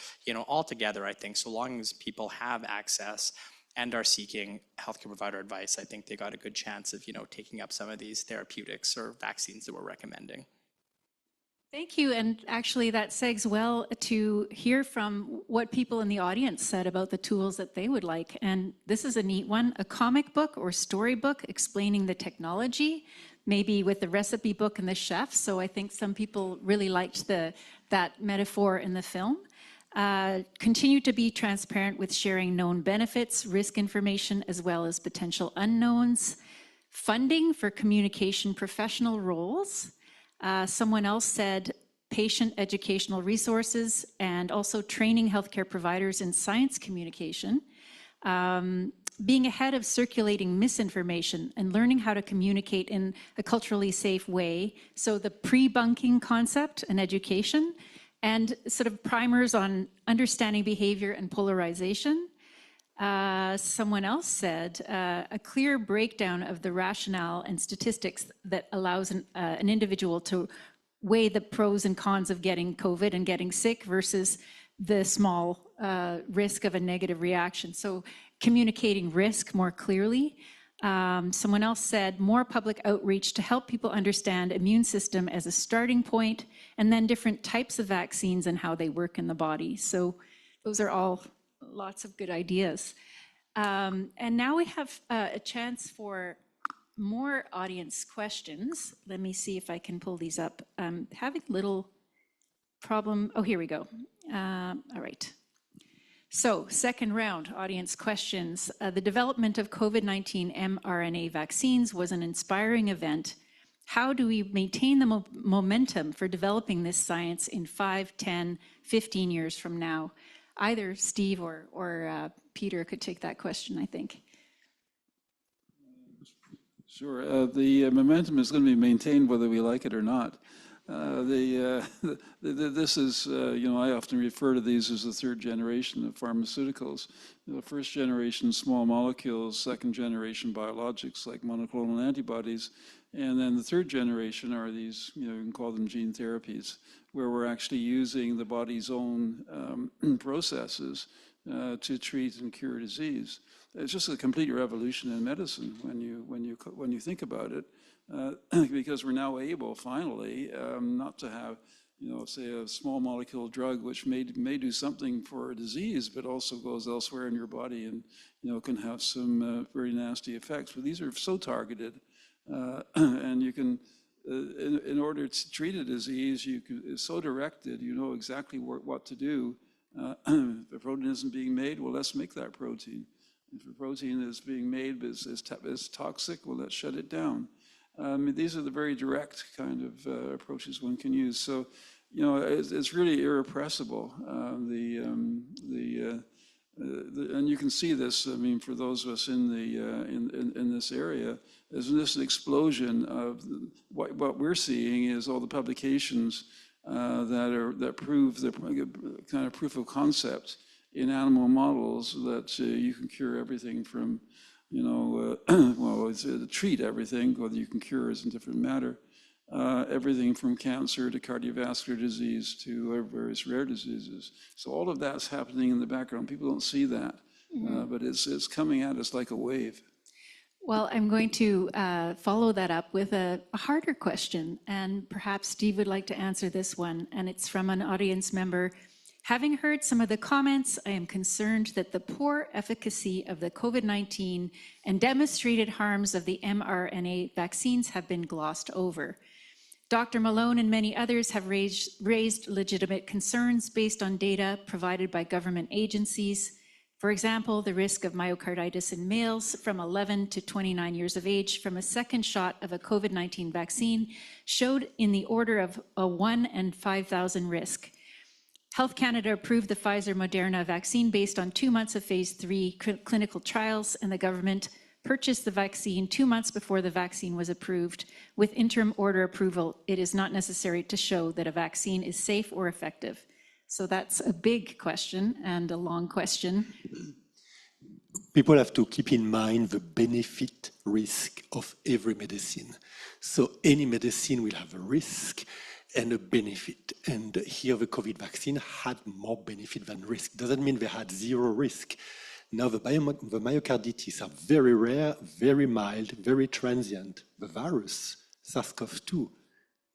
altogether, I think so long as people have access and are seeking healthcare provider advice, I think they got a good chance of, taking up some of these therapeutics or vaccines that we're recommending. Thank you. And actually that segs well to hear from what people in the audience said about the tools that they would like. And this is a neat one, a comic book or storybook explaining the technology, maybe with the recipe book and the chef. So I think some people really liked that metaphor in the film. Continue to be transparent with sharing known benefits, risk information, as well as potential unknowns. Funding for communication professional roles. Someone else said patient educational resources and also training healthcare providers in science communication. Being ahead of circulating misinformation and learning how to communicate in a culturally safe way. So the pre-bunking concept and education. And sort of primers on understanding behavior and polarization. Someone else said a clear breakdown of the rationale and statistics that allows an individual to weigh the pros and cons of getting COVID and getting sick versus the small risk of a negative reaction. So communicating risk more clearly. Someone else said more public outreach to help people understand immune system as a starting point, and then different types of vaccines and how they work in the body. So those are all lots of good ideas. And now we have a chance for more audience questions. Let me see if I can pull these up. Having a little problem. Oh, here we go. All right. So, second round, audience questions. The development of COVID-19 mRNA vaccines was an inspiring event. How do we maintain the momentum for developing this science in 5, 10, 15 years from now? Either Steve or Peter could take that question, I think. Sure. The momentum is going to be maintained whether we like it or not. This is, I often refer to these as the third generation of pharmaceuticals. The first generation, small molecules, second generation biologics like monoclonal antibodies, and then the third generation are these, you can call them gene therapies, where we're actually using the body's own processes to treat and cure disease. It's just a complete revolution in medicine when you think about it. Because we're now able, finally, not to have, say a small molecule drug which may do something for a disease, but also goes elsewhere in your body and, can have some very nasty effects. But these are so targeted, and you can, in order to treat a disease, it's so directed, you know exactly what to do. If a protein isn't being made, well, let's make that protein. If a protein is being made but is toxic, well, let's shut it down. These are the very direct kind of approaches one can use. So, it's really irrepressible. And you can see this. For those of us in this area, there's this explosion of what we're seeing is all the publications that prove the kind of proof of concept in animal models that you can cure everything from. Treat everything, whether you can cure is a different matter. Everything from cancer to cardiovascular disease to various rare diseases. So all of that's happening in the background. People don't see that, but it's coming at us like a wave. Well, I'm going to follow that up with a harder question, and perhaps Steve would like to answer this one, and it's from an audience member. Having heard some of the comments, I am concerned that the poor efficacy of the COVID-19 and demonstrated harms of the mRNA vaccines have been glossed over. Dr. Malone and many others have raised legitimate concerns based on data provided by government agencies. For example, the risk of myocarditis in males from 11 to 29 years of age from a second shot of a COVID-19 vaccine showed in the order of a 1 in 5,000 risk. Health Canada approved the Pfizer-Moderna vaccine based on 2 months of phase 3 clinical trials, and the government purchased the vaccine 2 months before the vaccine was approved. With interim order approval, it is not necessary to show that a vaccine is safe or effective. So that's a big question and a long question. People have to keep in mind the benefit risk of every medicine. So any medicine will have a risk and a benefit. And here the COVID vaccine had more benefit than risk. Doesn't mean they had zero risk. Now the myocarditis are very rare, very mild, very transient. The virus, SARS-CoV-2,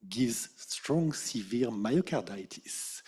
gives strong, severe myocarditis.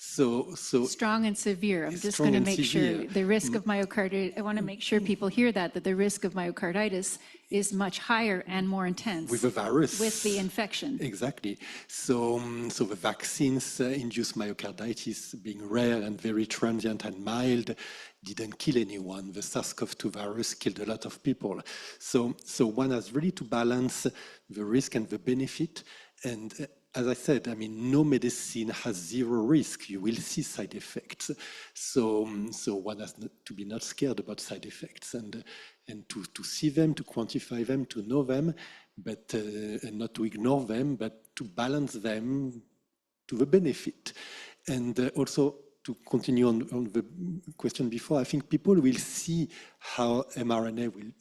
So strong and severe. I'm just going to make sure the risk of myocarditis, I want to make sure people hear that the risk of myocarditis is much higher and more intense. With the virus. With the infection. Exactly. So the vaccines induce myocarditis being rare and very transient and mild didn't kill anyone. The SARS-CoV-2 virus killed a lot of people. So one has really to balance the risk and the benefit. And as I said, no medicine has zero risk. You will see side effects. So one has to be not scared about side effects and to see them, to quantify them, to know them, but and not to ignore them, but to balance them to the benefit. And also to continue on the question before, I think people will see how mRNA will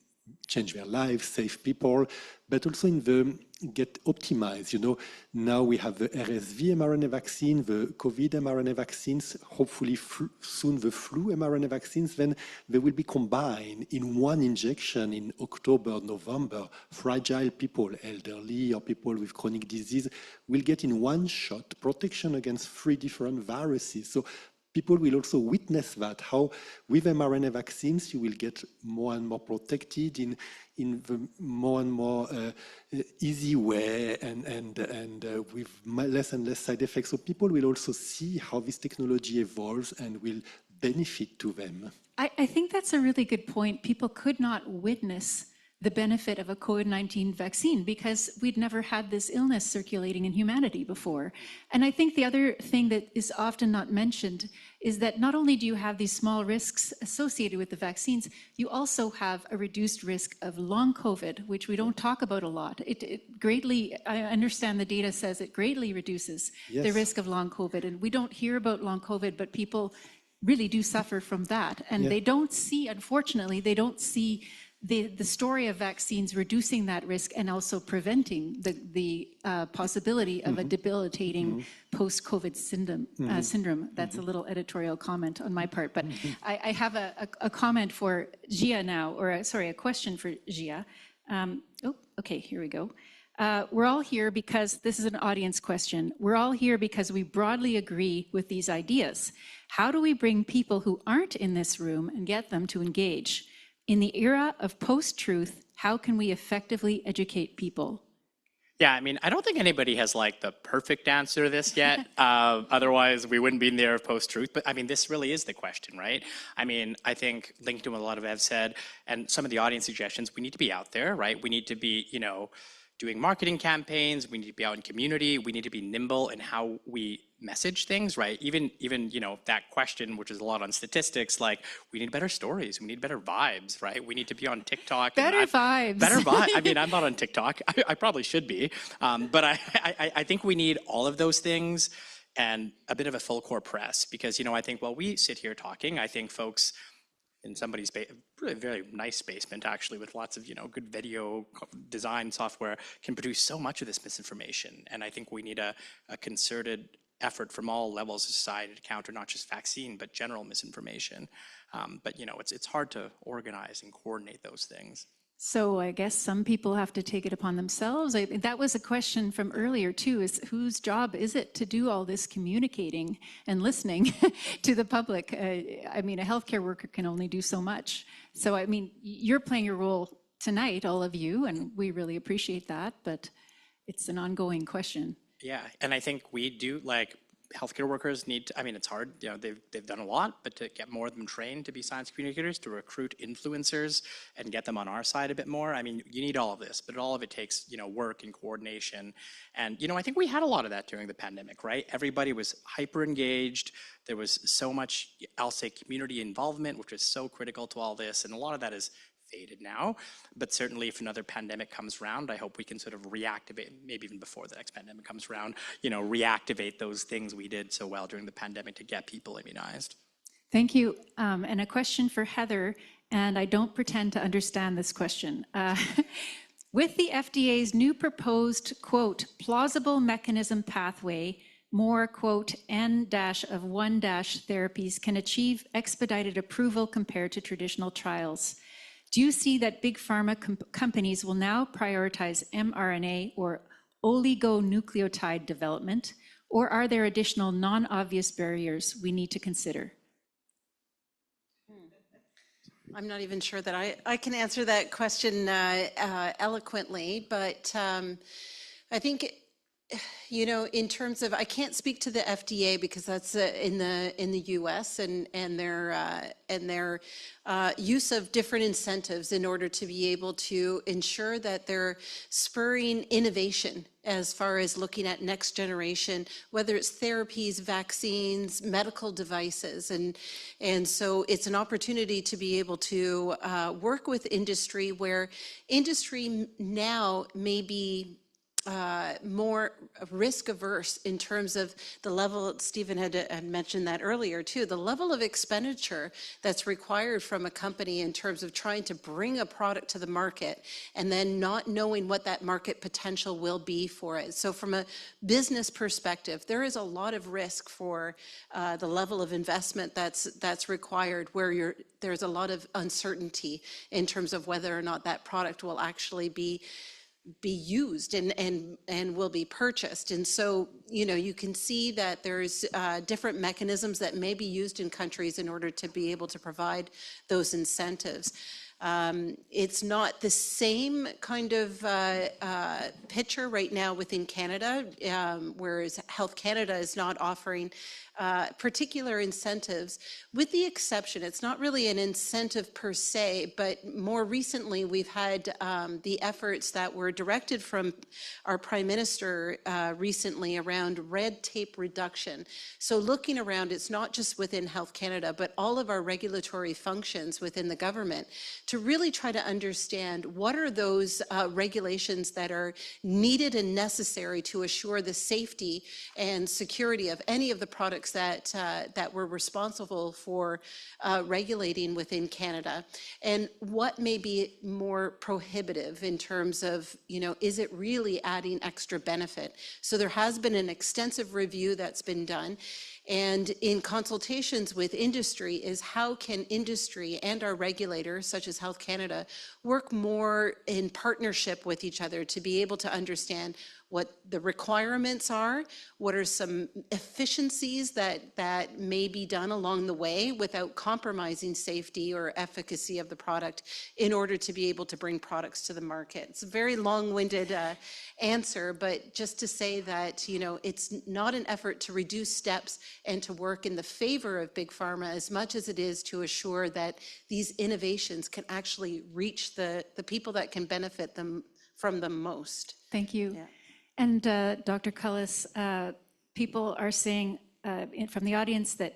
change their lives, save people, but also get optimized. Now we have the RSV mRNA vaccine, the COVID mRNA vaccines, hopefully soon the flu mRNA vaccines, then they will be combined in one injection in October, November. Fragile people, elderly or people with chronic disease will get in one shot protection against 3 different viruses. So people will also witness that, how with mRNA vaccines, you will get more and more protected in the more and more easy way and with less and less side effects. So people will also see how this technology evolves and will benefit to them. I think that's a really good point. People could not witness the benefit of a COVID-19 vaccine because we'd never had this illness circulating in humanity before. And I think the other thing that is often not mentioned is that not only do you have these small risks associated with the vaccines, you also have a reduced risk of long COVID, which we don't talk about a lot. It greatly, I understand the data says it greatly reduces the risk of long COVID. And we don't hear about long COVID, but people really do suffer from that. And they don't see, unfortunately, they don't see the story of vaccines reducing that risk and also preventing the possibility of a debilitating post-COVID syndrome. That's a little editorial comment on my part, but I have a comment for Jia now, or a question for Jia. Okay, here we go. We're all here because, this is an audience question, we're all here because we broadly agree with these ideas. How do we bring people who aren't in this room and get them to engage? In the era of post-truth, how can we effectively educate people? Yeah, I mean, I don't think anybody has like the perfect answer to this yet. Otherwise, we wouldn't be in the era of post-truth. But I mean, this really is the question, right? I mean, I think linked to what a lot of Ev said and some of the audience suggestions, we need to be out there, right? We need to be, doing marketing campaigns. We need to be out in community. We need to be nimble in how we message things, right? Even that question, which is a lot on statistics, like we need better stories, we need better vibes, right? We need to be on TikTok. Better vibes. Better vibes. I mean, I'm not on TikTok. I probably should be, but I think we need all of those things and a bit of a full core press because I think while we sit here talking, I think folks in somebody's really very nice basement, actually, with lots of good video design software, can produce so much of this misinformation. And I think we need a concerted effort from all levels of society to counter not just vaccine, but general misinformation. But it's hard to organize and coordinate those things. So I guess some people have to take it upon themselves. That was a question from earlier too, is whose job is it to do all this communicating and listening to the public? I mean, a healthcare worker can only do so much. So I mean, you're playing your role tonight, all of you, and we really appreciate that, but it's an ongoing question. Yeah, and I think we do, healthcare workers need to, I mean, it's hard, they've done a lot, but to get more of them trained to be science communicators, to recruit influencers and get them on our side a bit more. I mean, you need all of this, but all of it takes, work and coordination. And, I think we had a lot of that during the pandemic, right? Everybody was hyper engaged. There was so much, I'll say, community involvement, which was so critical to all this. And a lot of that is faded now, but certainly if another pandemic comes around, I hope we can sort of reactivate, maybe even before the next pandemic comes around, reactivate those things we did so well during the pandemic to get people immunized. Thank you. And a question for Heather, and I don't pretend to understand this question. With the FDA's new proposed, quote, plausible mechanism pathway, more, quote, N-1- therapies can achieve expedited approval compared to traditional trials. Do you see that big pharma companies will now prioritize mRNA or oligonucleotide development, or are there additional non-obvious barriers we need to consider? I'm not even sure that I can answer that question eloquently, but I think, in terms of, I can't speak to the FDA because that's in the U.S. and their use of different incentives in order to be able to ensure that they're spurring innovation as far as looking at next generation, whether it's therapies, vaccines, medical devices, and so it's an opportunity to be able to work with industry where industry now may be more risk averse in terms of the level, Stephen had mentioned that earlier too, the level of expenditure that's required from a company in terms of trying to bring a product to the market and then not knowing what that market potential will be for it. So from a business perspective, there is a lot of risk for the level of investment that's required where there's a lot of uncertainty in terms of whether or not that product will actually be used and will be purchased. And so, you can see that there's different mechanisms that may be used in countries in order to be able to provide those incentives. It's not the same kind of picture right now within Canada, whereas Health Canada is not offering particular incentives, with the exception, it's not really an incentive per se, but more recently we've had the efforts that were directed from our Prime Minister recently around red tape reduction. So looking around, it's not just within Health Canada, but all of our regulatory functions within the government to really try to understand what are those regulations that are needed and necessary to assure the safety and security of any of the products that we're responsible for regulating within Canada, and what may be more prohibitive in terms of, is it really adding extra benefit? So there has been an extensive review that's been done, and in consultations with industry is how can industry and our regulators, such as Health Canada, work more in partnership with each other to be able to understand what the requirements are, what are some efficiencies that may be done along the way without compromising safety or efficacy of the product in order to be able to bring products to the market. It's a very long-winded answer, but just to say that, it's not an effort to reduce steps and to work in the favor of Big Pharma as much as it is to assure that these innovations can actually reach the people that can benefit them from them most. Thank you. Yeah. And Dr. Cullis, people are saying from the audience that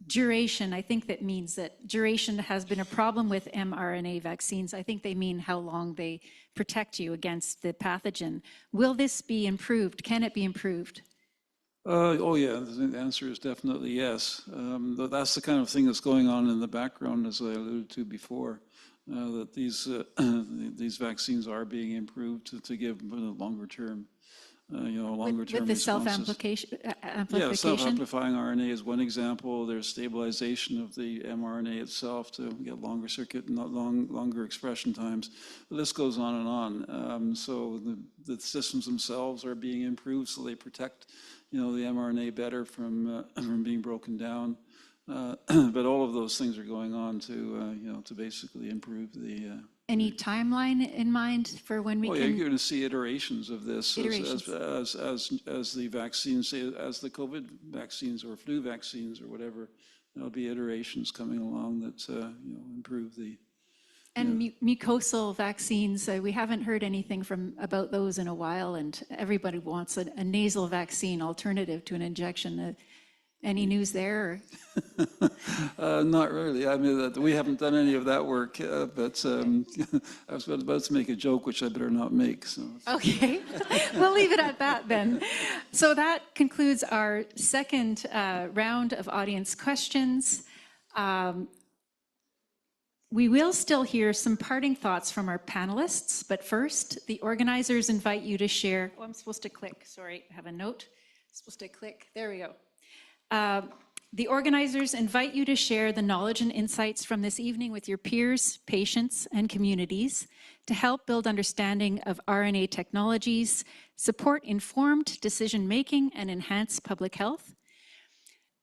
duration, I think that means that duration has been a problem with mRNA vaccines. I think they mean how long they protect you against the pathogen. Will this be improved? Can it be improved? Oh yeah, the answer is definitely yes. That's the kind of thing that's going on in the background, as I alluded to before. That these vaccines are being improved to give a longer term, longer term with the responses. self-amplification. Yeah, self-amplifying RNA is one example. There's stabilization of the mRNA itself to get longer circuit, longer expression times. The list goes on and on. So the systems themselves are being improved, so they protect, the mRNA better from being broken down. But all of those things are going on to basically improve the. Any timeline in mind for when we can? Yeah, you're going to see iterations of this as the vaccines, as the COVID vaccines or flu vaccines or whatever. There'll be iterations coming along that improve the. And mucosal vaccines, we haven't heard anything about those in a while, and everybody wants a nasal vaccine alternative to an injection. Any news there? Not really. I mean, we haven't done any of that work, but I was about to make a joke, which I better not make. So. Okay, we'll leave it at that then. So that concludes our second round of audience questions. We will still hear some parting thoughts from our panelists, but first, the organizers invite you to share. Oh, I'm supposed to click. Sorry, I have a note. I'm supposed to click. There we go. The organizers invite you to share the knowledge and insights from this evening with your peers, patients, and communities to help build understanding of RNA technologies, support informed decision-making, and enhance public health.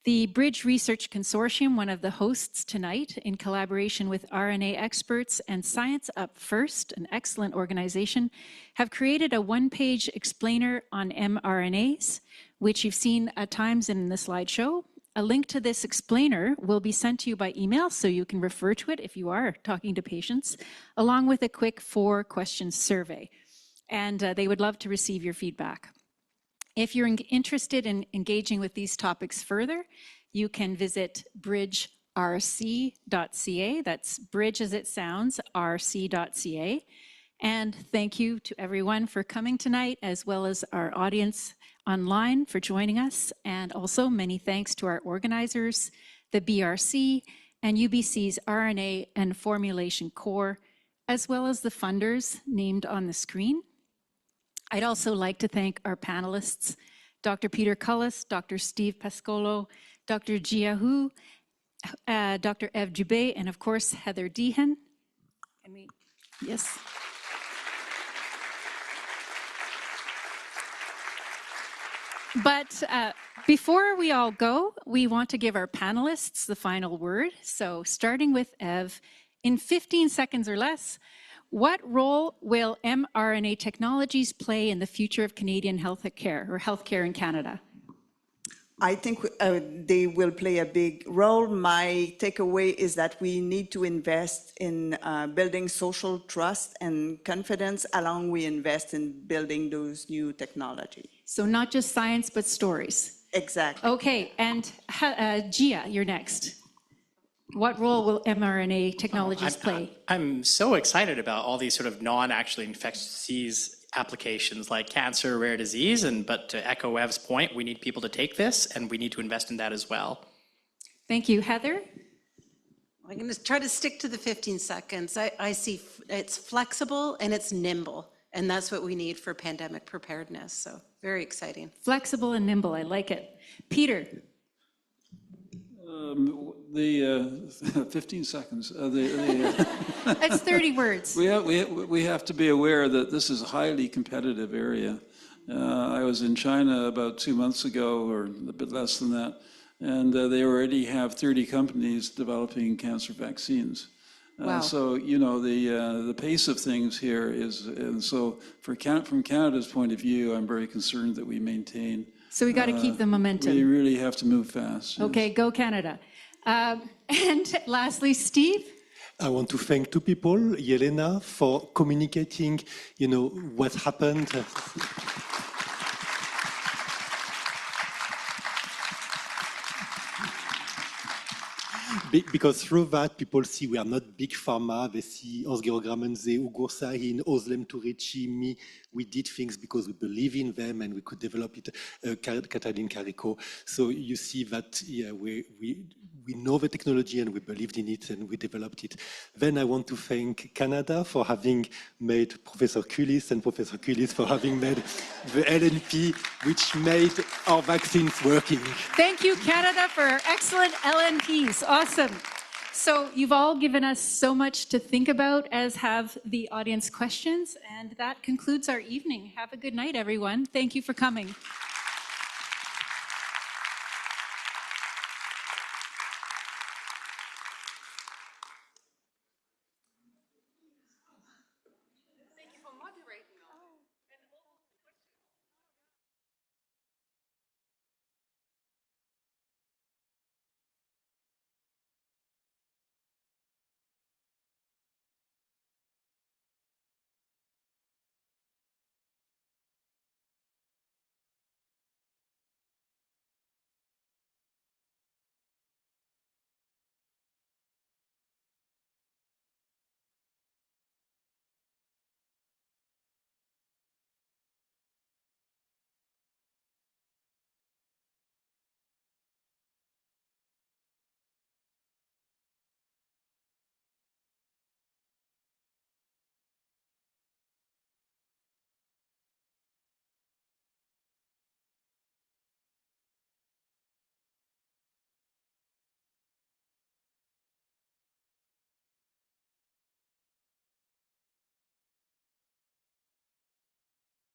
The Bridge Research Consortium, one of the hosts tonight, in collaboration with RNA experts and Science Up First, an excellent organization, have created a one-page explainer on mRNAs, which you've seen at times in the slideshow. A link to this explainer will be sent to you by email, so you can refer to it if you are talking to patients, along with a quick 4-question survey. And they would love to receive your feedback. If you're interested in engaging with these topics further, you can visit bridgerc.ca. That's bridge as it sounds, rc.ca. And thank you to everyone for coming tonight, as well as our audience online for joining us. And also many thanks to our organizers, the BRC, and UBC's RNA and Formulation Core, as well as the funders named on the screen. I'd also like to thank our panelists, Dr. Pieter Cullis, Dr. Steve Pascolo, Dr. Jia Hu, Dr. Dubé, and of course, Heather Deehan. Can we, yes. But before we all go, we want to give our panelists the final word. So starting with Ev, in 15 seconds or less, what role will mRNA technologies play in the future of Canadian healthcare or healthcare in Canada? I think they will play a big role. My takeaway is that we need to invest in building social trust and confidence, along we invest in building those new technologies. So not just science, but stories. Exactly. Okay, and Jia, you're next. What role will mRNA technologies play? I'm so excited about all these sort of non-actually infectious disease applications like cancer, rare disease, but to echo Ev's point, we need people to take this and we need to invest in that as well. Thank you. Heather? I'm going to try to stick to the 15 seconds. I see it's flexible and it's nimble, and that's what we need for pandemic preparedness, so very exciting. Flexible and nimble, I like it. Peter? The 15 seconds. That's 30 words. We have to be aware that this is a highly competitive area. I was in China about 2 months ago, or a bit less than that, and they already have 30 companies developing cancer vaccines. Wow. So, you know, the pace of things here is, and so from Canada's point of view, I'm very concerned that we maintain. So we got to keep the momentum. We really have to move fast. Okay, yes. Go Canada. And lastly, Steve? I want to thank two people, Yelena, for communicating, you know, what happened. Because through that, people see we are not big pharma. They see Osgeir Gramenze, Ugur Sahin, Özlem Turici, me. We did things because we believe in them and we could develop it, Katalin Kariko. So you see that, yeah, we know the technology and we believed in it and we developed it. Then I want to thank Canada for having made Professor Cullis and Professor Cullis for having made the LNP, which made our vaccines working. Thank you, Canada, for excellent LNPs. Awesome. So you've all given us so much to think about, as have the audience questions, and that concludes our evening. Have a good night, everyone. Thank you for coming.